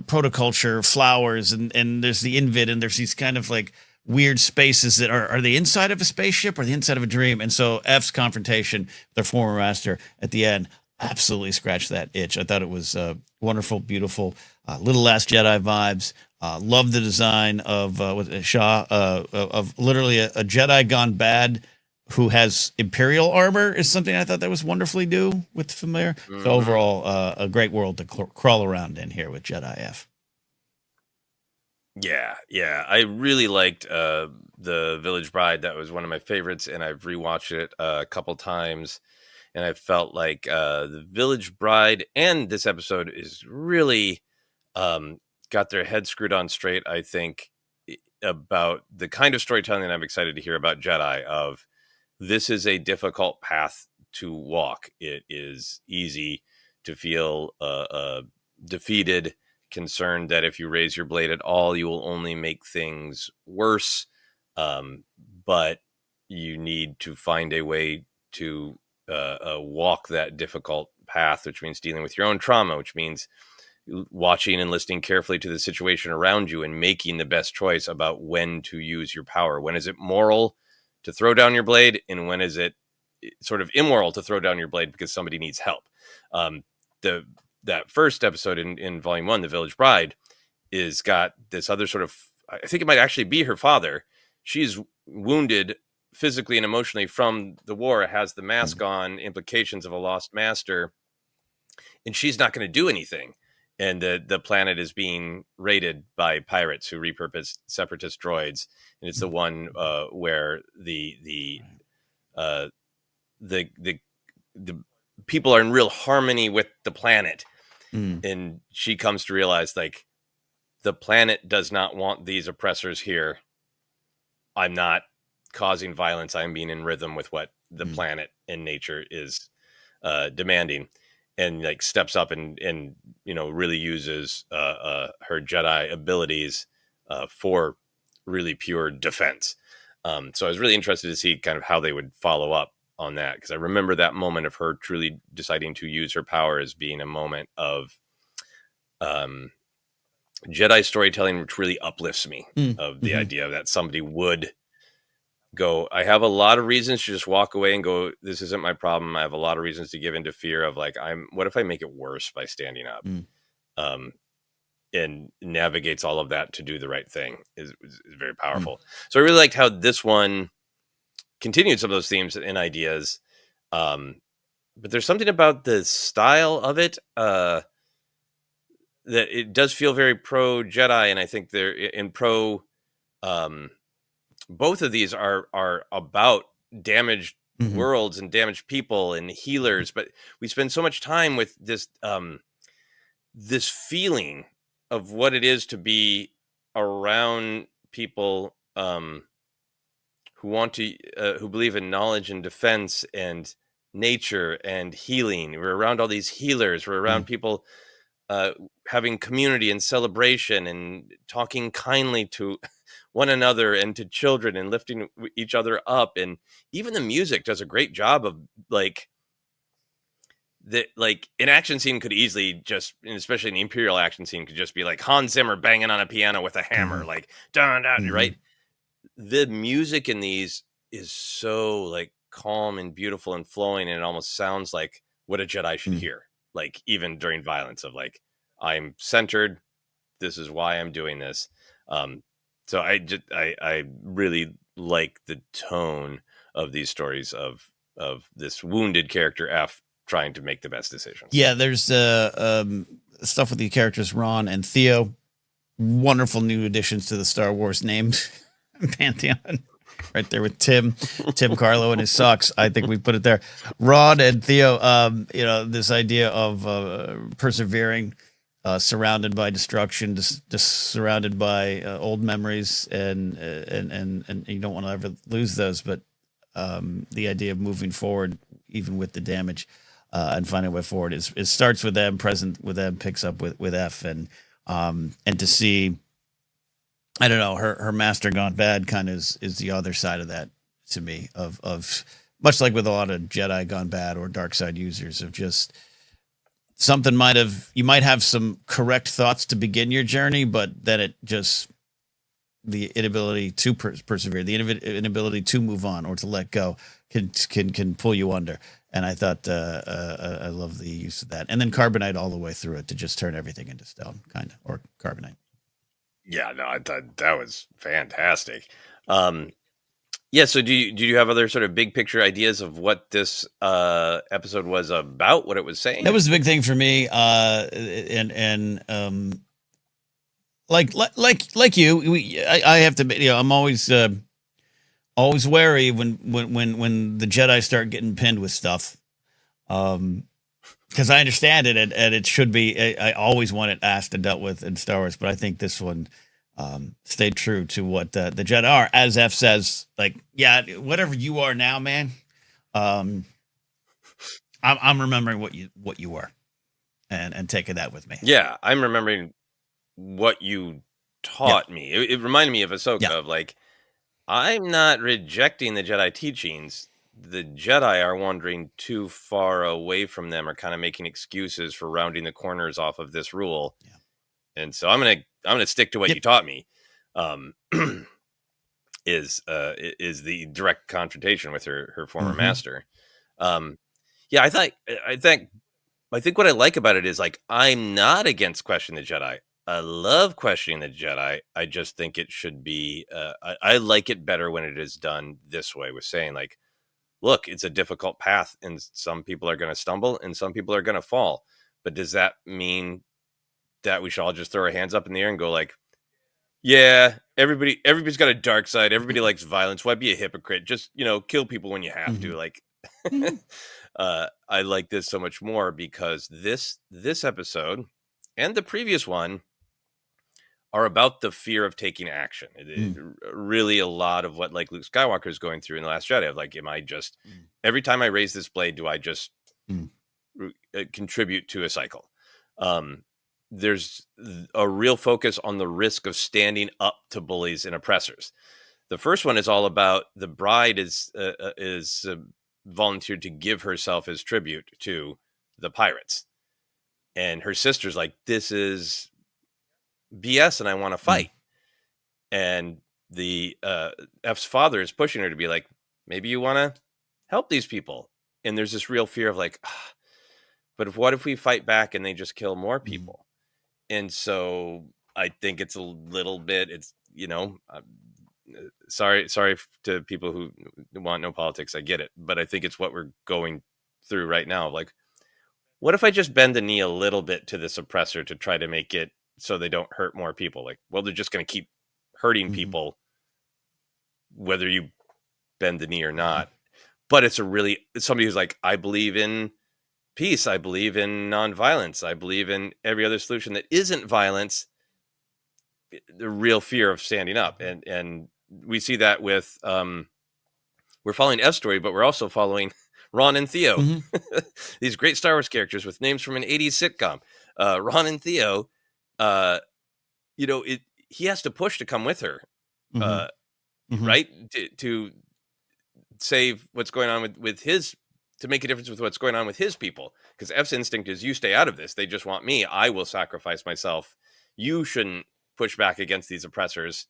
Speaker 1: protoculture flowers and there's the Invid, and there's these kind of like weird spaces that are they inside of a spaceship or the inside of a dream? And so F's confrontation with their former master at the end absolutely scratched that itch. I thought it was wonderful, beautiful, Little Last Jedi vibes. Love the design of Shaw, of literally a Jedi gone bad who has Imperial armor is something I thought that was wonderfully do with familiar. Mm-hmm. So overall, a great world to crawl around in here with Jedi F.
Speaker 2: Yeah. I really liked The Village Bride. That was one of my favorites, and I've rewatched it a couple times, and I felt like The Village Bride and this episode is really got their head screwed on straight, I think, about the kind of storytelling that I'm excited to hear about Jedi. Of this is a difficult path to walk. It is easy to feel defeated, concerned that if you raise your blade at all, you will only make things worse. But you need to find a way to walk that difficult path, which means dealing with your own trauma, which means watching and listening carefully to the situation around you and making the best choice about when to use your power. When is it moral to throw down your blade, and when is it sort of immoral to throw down your blade because somebody needs help? That first episode in Volume 1, The Village Bride, is got this other sort of, I think it might actually be her father. She's wounded physically and emotionally from the war, has the mask on, implications of a lost master, and she's not going to do anything. And the planet is being raided by pirates who repurpose separatist droids, and it's the one where the people are in real harmony with the planet, and she comes to realize, like, the planet does not want these oppressors here. I'm not causing violence. I'm being in rhythm with what the planet and nature is demanding, and like steps up and really uses her Jedi abilities for really pure defense. So I was really interested to see kind of how they would follow up on that, because I remember that moment of her truly deciding to use her power as being a moment of Jedi storytelling, which really uplifts me, of the idea that somebody would go, I have a lot of reasons to just walk away and go, this isn't my problem. I have a lot of reasons to give into fear of, like, what if I make it worse by standing up? And navigates all of that to do the right thing is very powerful. So I really liked how this one continued some of those themes and ideas. But there's something about the style of it that it does feel very pro Jedi. And I think they're in pro, both of these are about damaged worlds and damaged people and healers, but we spend so much time with this this feeling of what it is to be around people who want to who believe in knowledge and defense and nature and healing. We're around all these healers. We're around people having community and celebration and talking kindly to one another and to children and lifting each other up. And even the music does a great job of, like, an action scene could easily just, and especially an Imperial action scene, could just be like Hans Zimmer banging on a piano with a hammer, like dun, dun, right? The music in these is so, like, calm and beautiful and flowing, and it almost sounds like what a Jedi should hear, like, even during violence, of like, I'm centered, this is why I'm doing this. So I really like the tone of these stories of this wounded character F trying to make the best decisions.
Speaker 1: Yeah, there's stuff with the characters Ron and Theo. Wonderful new additions to the Star Wars named pantheon. Right there with Tim Carlo and his socks. I think we put it there. Ron and Theo, this idea of persevering, surrounded by destruction, just surrounded by old memories, and you don't want to ever lose those. But the idea of moving forward, even with the damage, and finding a way forward, it starts with them, present with them, picks up with F, and to see, I don't know, her master gone bad kind of is the other side of that to me, of much like with a lot of Jedi gone bad or dark side users, of just something you might have some correct thoughts to begin your journey, but then it just, the inability to persevere, the inability to move on or to let go can pull you under. And I thought I love the use of that. And then carbonite all the way through it to just turn everything into stone, kind of, or carbonite.
Speaker 2: Yeah, no, I thought that was fantastic. Yeah, so do you have other sort of big picture ideas of what this episode was about, what it was saying?
Speaker 1: That was the big thing for me. And like you, I have to, I'm always wary when the Jedi start getting pinned with stuff. Because I understand it, and it should be. I always want it asked and dealt with in Star Wars, but I think this one stayed true to what the Jedi are. As F says, like, yeah, whatever you are now, man. I'm remembering what you were, and taking that with me.
Speaker 2: Yeah, I'm remembering what you taught me. It reminded me of Ahsoka, of like, I'm not rejecting the Jedi teachings. the Jedi are wandering too far away from them, or kind of making excuses for rounding the corners off of this rule.
Speaker 1: Yeah.
Speaker 2: And so I'm gonna stick to what you taught me. Um, is the direct confrontation with her former master. Yeah, I think what I like about it is, like, I'm not against questioning the Jedi. I love questioning the Jedi. I just think it should be. I like it better when it is done this way, with saying, like, look, it's a difficult path, and some people are going to stumble, and some people are going to fall. But does that mean that we should all just throw our hands up in the air and go, like, yeah, everybody's got a dark side. Everybody likes violence. Why be a hypocrite? Just, kill people when you have to. Like, I like this so much more because this episode and the previous one are about the fear of taking action. Really, a lot of what, like, Luke Skywalker is going through in The Last Jedi, of, like, am I just every time I raise this blade, do I just contribute to a cycle? There's a real focus on the risk of standing up to bullies and oppressors. The first one is all about the bride is volunteered to give herself as tribute to the pirates, and her sister's like, this is BS and I want to fight. And the F's father is pushing her to be like, maybe you want to help these people. And there's this real fear of, like, but what if we fight back and they just kill more people? And so I think it's a little bit, it's, sorry to people who want no politics. I get it. But I think it's what we're going through right now. Like, what if I just bend the knee a little bit to this oppressor to try to make it so they don't hurt more people? Like, well, they're just going to keep hurting people whether you bend the knee or not. But it's somebody who's like, I believe in peace. I believe in nonviolence. I believe in every other solution that isn't violence. The real fear of standing up. And we see that with, we're following F's story, but we're also following Ron and Theo. These great Star Wars characters with names from an 80s sitcom. Ron and Theo, he has to push to come with her, right? To save what's going on with his, to make a difference with what's going on with his people. Because F's instinct is, you stay out of this. They just want me. I will sacrifice myself. You shouldn't push back against these oppressors,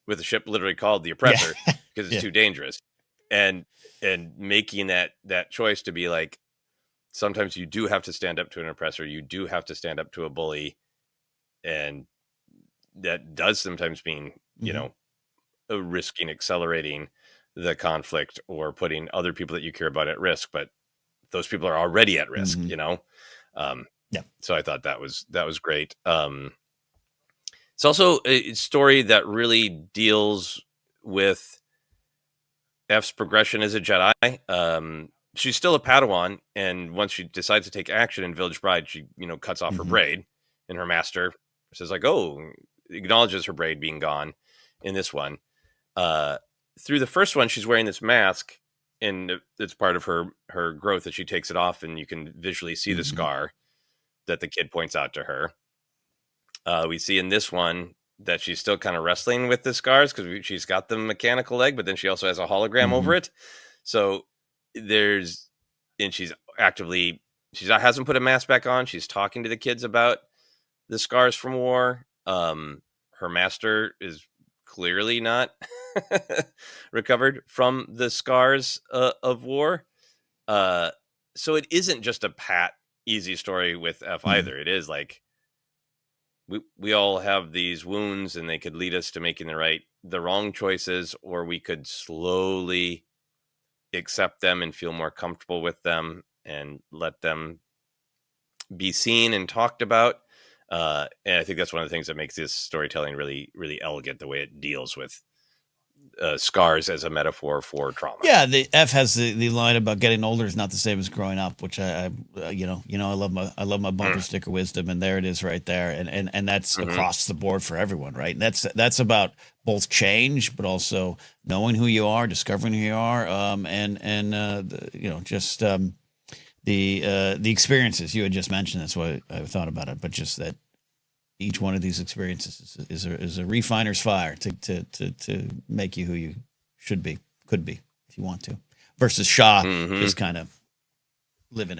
Speaker 2: with a ship literally called the Oppressor, because it's too dangerous. And making that choice to be like, sometimes you do have to stand up to an oppressor. You do have to stand up to a bully. And that does sometimes mean, risking accelerating the conflict or putting other people that you care about at risk. But those people are already at risk, So I thought that was great. It's also a story that really deals with F's progression as a Jedi. She's still a Padawan, and once she decides to take action in Village Bride, she, cuts off her braid, and her master says, like, acknowledges her braid being gone in this one. Through the first one, she's wearing this mask, and it's part of her growth that she takes it off, and you can visually see the scar that the kid points out to her. We see in this one that she's still kind of wrestling with the scars, because she's got the mechanical leg, but then she also has a hologram over it. So she's hasn't put a mask back on. She's talking to the kids about the scars from war. Her master is clearly not recovered from the scars of war. So it isn't just a pat, easy story with F either. It is like, we all have these wounds, and they could lead us to making the wrong choices, or we could slowly accept them and feel more comfortable with them and let them be seen and talked about. And I think that's one of the things that makes this storytelling really, really elegant, the way it deals with scars as a metaphor for trauma.
Speaker 1: Yeah, the F has the line about getting older is not the same as growing up, which I love my bumper sticker wisdom, and there it is right there, and that's across the board for everyone, right? And that's about both change, but also knowing who you are, discovering who you are, the experiences you had just mentioned. That's why I thought about it, but just that each one of these experiences is a refiner's fire to make you who you should be, could be, if you want to. versus Shaw
Speaker 2: Mhm.
Speaker 1: just kind of living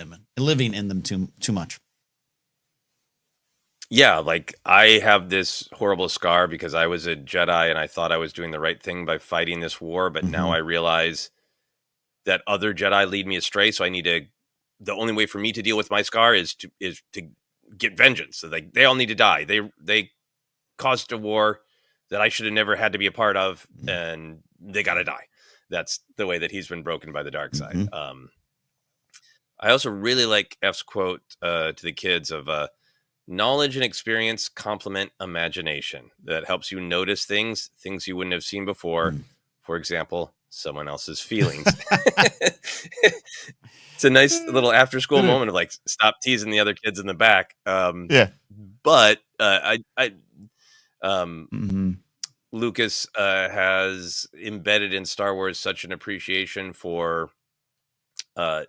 Speaker 1: in them too much.
Speaker 2: Yeah, like I have this horrible scar because I was a Jedi and I thought I was doing the right thing by fighting this war, but now
Speaker 1: Hmm.
Speaker 2: I realize that other Jedi lead me astray. So I need to. The only way for me to deal with my scar is to get vengeance. So they all need to die. They caused a war that I should have never had to be a part of, and they got to die. That's the way that he's been broken by the dark side.
Speaker 1: Hmm.
Speaker 2: I also really like F's quote to the kids of knowledge and experience complement imagination. That helps you notice things you wouldn't have seen before. For example, someone else's feelings. It's a nice little after school moment of like, stop teasing the other kids in the back.
Speaker 1: Yeah.
Speaker 2: But I
Speaker 1: Hmm.
Speaker 2: Lucas has embedded in Star Wars such an appreciation for uh,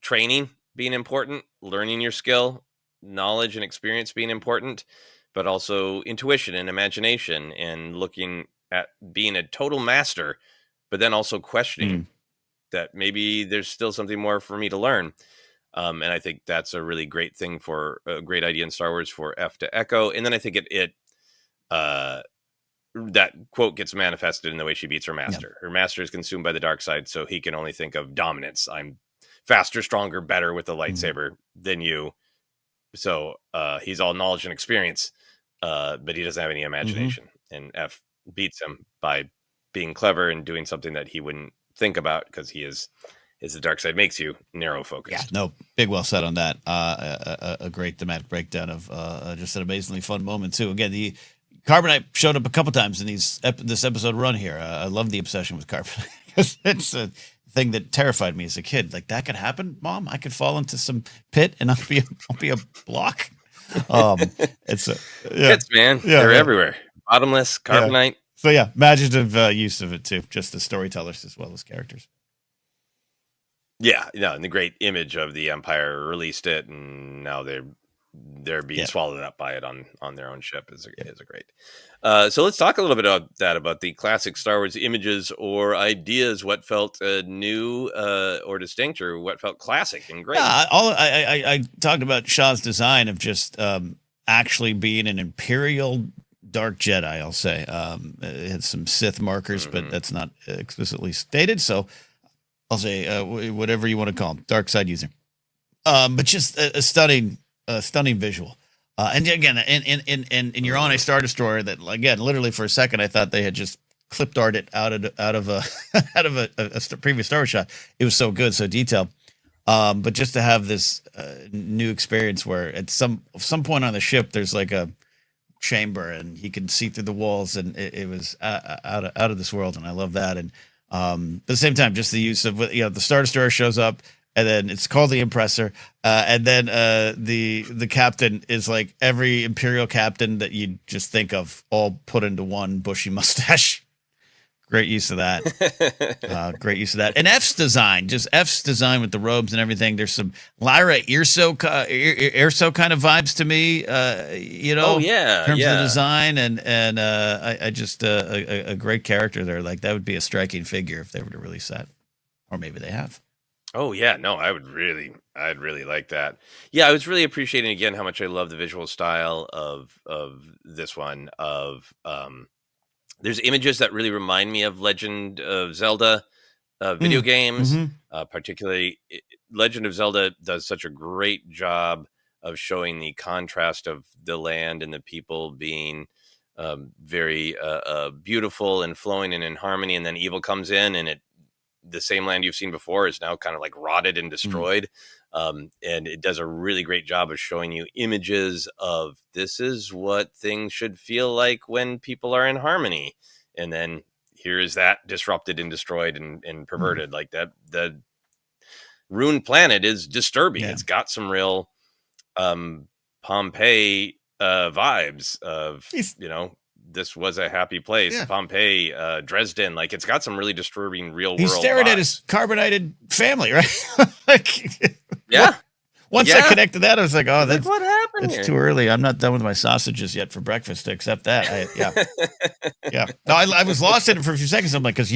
Speaker 2: training being important, learning your skill, knowledge and experience being important, but also intuition and imagination and looking at being a total master, but then also questioning that maybe there's still something more for me to learn. And I think that's a really great thing for a great idea in Star Wars for F to echo. And then I think uh, that quote gets manifested in the way she beats her master. Her master is consumed by the dark side, so he can only think of dominance. I'm faster, stronger, better with the lightsaber than you. So he's all knowledge and experience, but he doesn't have any imagination. And F beats him by being clever and doing something that he wouldn't think about because he is the dark side makes you narrow focused.
Speaker 1: Yeah, no, big well said on that. A great thematic breakdown of just an amazingly fun moment too. Again, the Carbonite showed up a couple times in this episode run here. I love the obsession with Carbonite because it's a thing that terrified me as a kid. Like, that could happen, Mom. I could fall into some pit and I'll be a block. It's
Speaker 2: Pits, man.
Speaker 1: Yeah,
Speaker 2: They're
Speaker 1: yeah.
Speaker 2: everywhere. Bottomless, Carbonite.
Speaker 1: So yeah, imaginative use of it too, just the storytellers as well as characters.
Speaker 2: Yeah, and the great image of the Empire released it, and now they're being swallowed up by it on their own ship is a great. So let's talk a little bit about the classic Star Wars images or ideas. What felt new or distinct, or what felt classic and great?
Speaker 1: Yeah, I talked about Shaw's design of just actually being an Imperial Dark Jedi. I'll say it had some Sith markers, but that's not explicitly stated. So I'll say whatever you want to call him, dark side user. But just a stunning visual. And again, in you're on a Star Destroyer that, again, literally for a second I thought they had just clipped art it out of a a previous Star Wars shot. It was so good, so detailed. But just to have this new experience where at some point on the ship there's like a chamber and he can see through the walls, and it was out of this world, and I love that. And at the same time, just the use of, the Star Destroyer shows up, and then it's called the Impressor, and then the captain is like every Imperial captain that you just think of, all put into one bushy mustache. Great use of that. Great use of that. And F's design with the robes and everything. There's some Lyra Erso kind of vibes to me.
Speaker 2: Oh yeah,
Speaker 1: in terms of the design, and I just a great character there. Like, that would be a striking figure if they were to release that, or maybe they have.
Speaker 2: Oh yeah, no, I'd really like that. Yeah, I was really appreciating again how much I love the visual style of this one. There's images that really remind me of Legend of Zelda video games, particularly Legend of Zelda does such a great job of showing the contrast of the land and the people being very beautiful and flowing and in harmony, and then evil comes in, and the same land you've seen before is now kind of like rotted and destroyed. And it does a really great job of showing you images of, this is what things should feel like when people are in harmony. And then here is that disrupted and destroyed and perverted. Like that, the ruined planet is disturbing.
Speaker 1: Yeah.
Speaker 2: It's got some real Pompeii vibes of, this was a happy place. Yeah. Pompeii, Dresden, like it's got some really disturbing real world.
Speaker 1: He's staring at his carbonated family, right?
Speaker 2: Yeah.
Speaker 1: Once I connected that, I was like, "Oh, that's
Speaker 2: what happened. It's
Speaker 1: too early. I'm not done with my sausages yet for breakfast to accept that." Yeah. No, I was lost in it for a few seconds. I'm like, because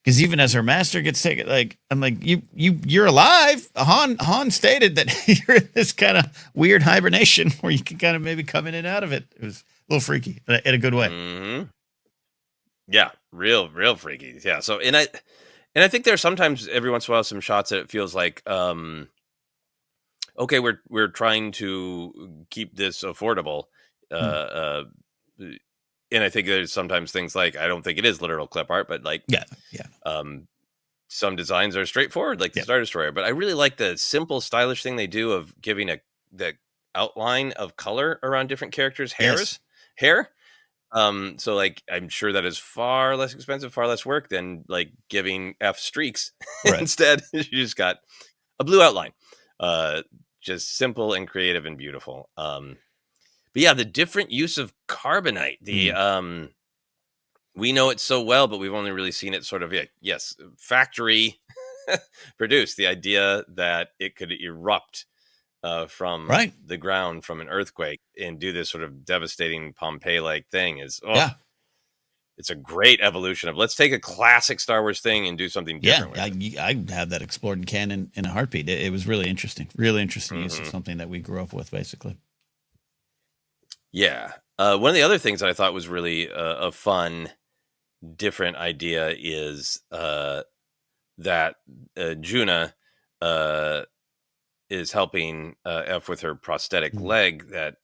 Speaker 1: Because even as her master gets taken, like I'm like, you're alive. Han stated that you're in this kind of weird hibernation where you can kind of maybe come in and out of it. It was a little freaky in a good way.
Speaker 2: Mm-hmm. Yeah, real freaky. Yeah. So and I think there's sometimes every once in a while some shots that it feels like okay, we're trying to keep this affordable. Uh, and I think there's sometimes things like I don't think it is literal clip art, but like
Speaker 1: Yeah.
Speaker 2: some designs are straightforward, like the
Speaker 1: Yeah.
Speaker 2: Star Destroyer. But I really like the simple, stylish thing they do of giving the outline of color around different characters' hair. So like I'm sure that is far less expensive, far less work than like giving F streaks.
Speaker 1: Right.
Speaker 2: Instead, you just got a blue outline. Just simple and creative and beautiful. But yeah, the different use of carbonite, we know it so well, but we've only really seen it sort of, yes, factory produced. The idea that it could erupt from
Speaker 1: Right.
Speaker 2: the ground from an earthquake and do this sort of devastating Pompeii-like thing is, it's a great evolution of let's take a classic Star Wars thing and do something different with it.
Speaker 1: I have that explored in canon in a heartbeat. It was really interesting use of something that we grew up with, basically.
Speaker 2: Yeah. One of the other things that I thought was really a fun, different idea is that Juna is helping F with her prosthetic leg that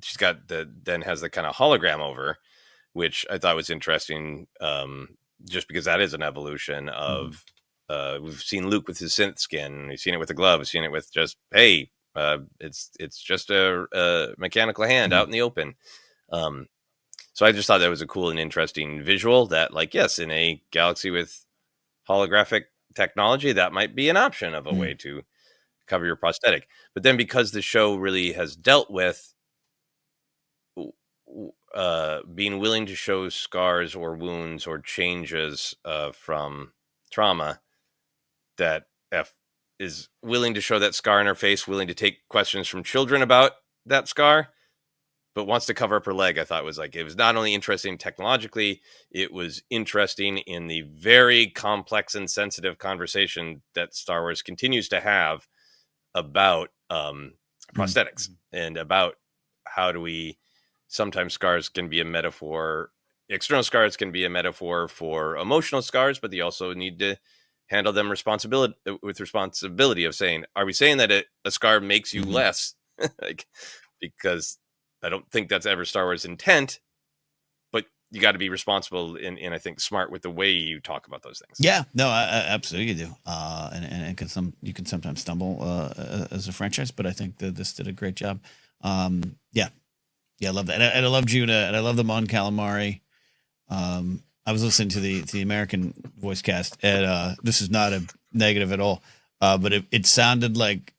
Speaker 2: she's got then has the kind of hologram over, which I thought was interesting, just because that is an evolution of we've seen Luke with his synth skin, we've seen it with the glove, we've seen it with just it's just a mechanical hand out in the open. So I just thought that was a cool and interesting visual that, like, yes, in a galaxy with holographic technology, that might be an option of a way to cover your prosthetic. But then because the show really has dealt with being willing to show scars or wounds or changes from trauma, that F is willing to show that scar in her face, willing to take questions from children about that scar, but wants to cover up her leg. I thought was like, it was not only interesting technologically, it was interesting in the very complex and sensitive conversation that Star Wars continues to have about prosthetics and about how do we, sometimes scars can be a metaphor, external scars can be a metaphor for emotional scars, but they also need to handle them responsibility of saying, are we saying that a scar makes you less? Like, because I don't think that's ever Star Wars intent, but you got to be responsible and I think smart with the way you talk about those things.
Speaker 1: Yeah, no, I absolutely do. And you can sometimes stumble as a franchise, but I think that this did a great job. Yeah, I love that, and I love Juna, and I love the Mon Calamari. I was listening to the American voice cast, and this is not a negative at all, but it sounded like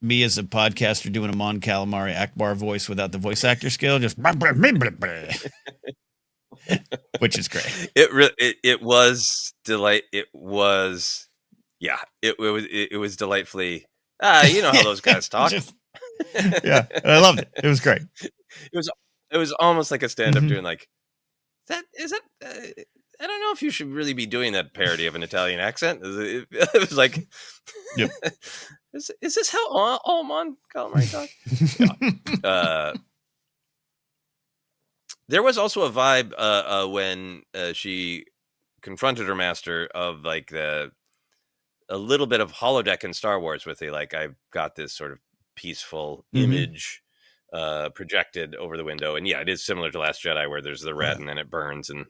Speaker 1: me as a podcaster doing a Mon Calamari Akbar voice without the voice actor skill, just which is great.
Speaker 2: It was it was delightfully. You know how those guys talk.
Speaker 1: Yeah, I loved it. It was great.
Speaker 2: It was almost like a stand-up doing like that. Is it? I don't know if you should really be doing that parody of an Italian accent. It was like,
Speaker 1: yep.
Speaker 2: Is this how all Mon Calamari talk? Yeah. There was also a vibe when she confronted her master of like a little bit of holodeck in Star Wars with I've got this sort of peaceful image projected over the window. And yeah, it is similar to Last Jedi where there's the red and then it burns and,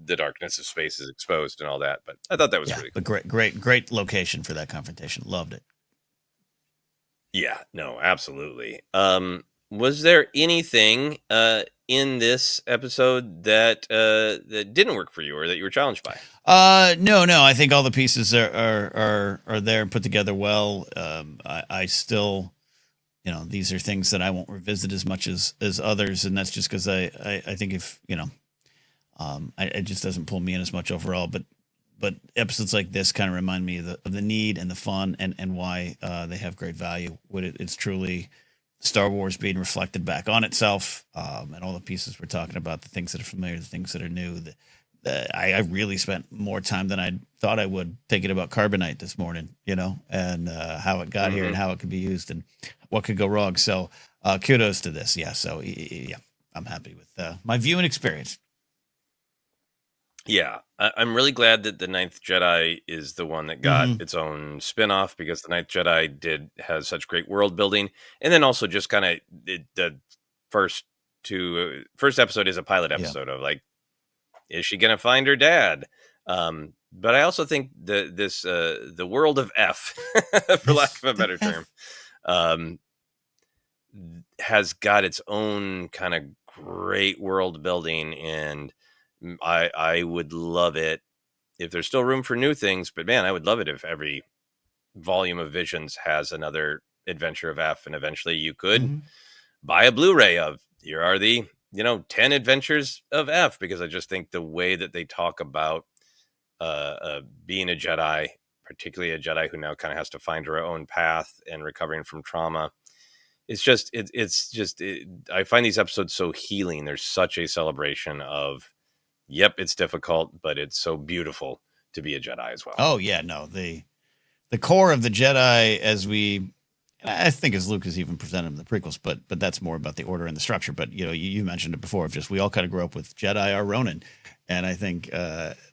Speaker 2: the darkness of space is exposed and all that. But I thought that was really cool.
Speaker 1: But great location for that confrontation. Loved it.
Speaker 2: Yeah, no, absolutely. Was there anything in this episode that didn't work for you or that you were challenged by?
Speaker 1: No. I think all the pieces are there and put together well. I still, these are things that I won't revisit as much as others, and that's just because I think if it just doesn't pull me in as much overall. But episodes like this kind of remind me of the need and the fun and why they have great value. It's truly Star Wars being reflected back on itself, and all the pieces we're talking about, the things that are familiar, the things that are new, I really spent more time than I thought I would thinking about carbonite this morning, and how it got here and how it could be used and what could go wrong. So kudos to this. Yeah. So yeah, I'm happy with my viewing experience.
Speaker 2: Yeah, I'm really glad that the Ninth Jedi is the one that got its own spin-off, because the Ninth Jedi has such great world building, and then also just kind of the first episode is a pilot episode of like, is she gonna find her dad? But I also think the world of F, for lack of a better term, has got its own kind of great world building, and I would love it if there's still room for new things, but man, I would love it if every volume of Visions has another adventure of F, and eventually you could buy a Blu-ray of, here are the 10 adventures of F, because I just think the way that they talk about being a Jedi, particularly a Jedi who now kind of has to find her own path and recovering from trauma, I find these episodes so healing. There's such a celebration of, yep, it's difficult, but it's so beautiful to be a Jedi as well.
Speaker 1: Oh yeah, no, the core of the Jedi, I think as Luke has even presented in the prequels, but that's more about the order and the structure. But you mentioned it before, of just we all kind of grew up with Jedi or Ronin, and I think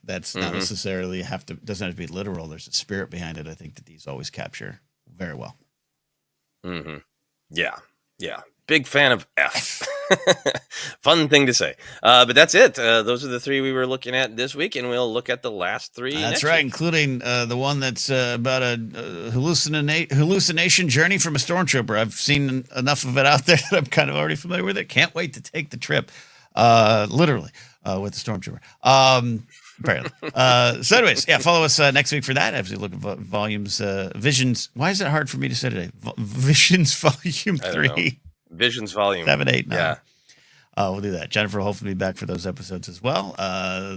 Speaker 1: that's not necessarily doesn't have to be literal. There's a spirit behind it. I think that these always capture very well.
Speaker 2: Yeah. Big fan of F. Fun thing to say. But that's it. Those are the three we were looking at this week, and we'll look at the last three
Speaker 1: That's
Speaker 2: next
Speaker 1: right,
Speaker 2: week.
Speaker 1: Including the one that's about a hallucination journey from a stormtrooper. I've seen enough of it out there that I'm kind of already familiar with it. Can't wait to take the trip, literally, with the stormtrooper. Apparently. So anyways, follow us next week for that. As we look at volumes, Visions. Why is it hard for me to say today? Visions Volume 3.
Speaker 2: Visions Volume
Speaker 1: 7, 8, 9.
Speaker 2: Yeah.
Speaker 1: We'll do that. Jennifer will hopefully be back for those episodes as well.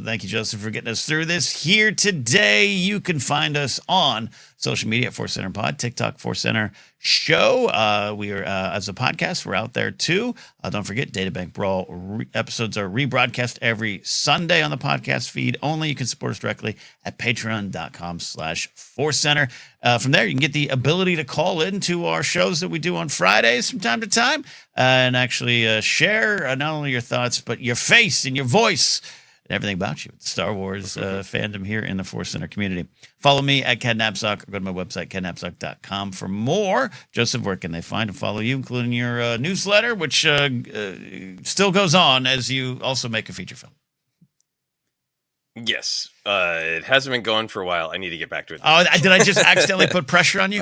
Speaker 1: Thank you, Joseph, for getting us through this here today. You can find us on social media at ForceCenter Pod, TikTok, ForceCenter Show. We are, as a podcast, we're out there too. Don't forget, Databank Brawl episodes are rebroadcast every Sunday on the podcast feed only. You can support us directly at patreon.com/ForceCenter. From there, you can get the ability to call into our shows that we do on Fridays from time to time and actually share not only your thoughts, but your face and your voice and everything about you. It's Star Wars fandom here in the Force Center community. Follow me at Ken Napzok, or go to my website, kennapzok.com, for more. Joseph, where can they find and follow you, including your newsletter, which still goes on as you also make a feature film?
Speaker 2: Yes. It hasn't been going for a while. I need to get back to it.
Speaker 1: Oh, did I just accidentally put pressure on you?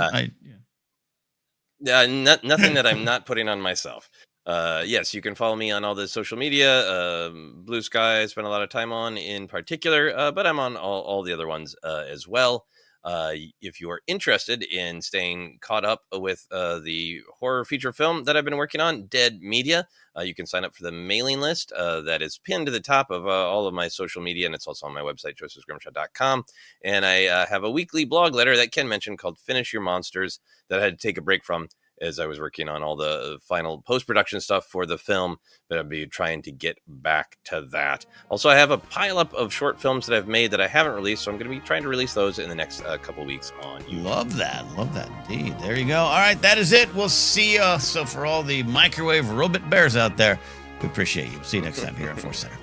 Speaker 2: Nothing that I'm not putting on myself. Yes, you can follow me on all the social media. Blue Sky I spend a lot of time on in particular, but I'm on all the other ones as well. If you are interested in staying caught up with the horror feature film that I've been working on, Dead Media, you can sign up for the mailing list that is pinned to the top of all of my social media, and it's also on my website, josephscrimshaw.com. And I have a weekly blog letter that Ken mentioned called Finish Your Monsters that I had to take a break from as I was working on all the final post-production stuff for the film, but I'll be trying to get back to that. Also, I have a pileup of short films that I've made that I haven't released, so I'm going to be trying to release those in the next couple weeks on YouTube.
Speaker 1: Love that indeed. There you go. All right, that is it. We'll see you. So for all the microwave robot bears out there, we appreciate you. See you next time here on Force Center.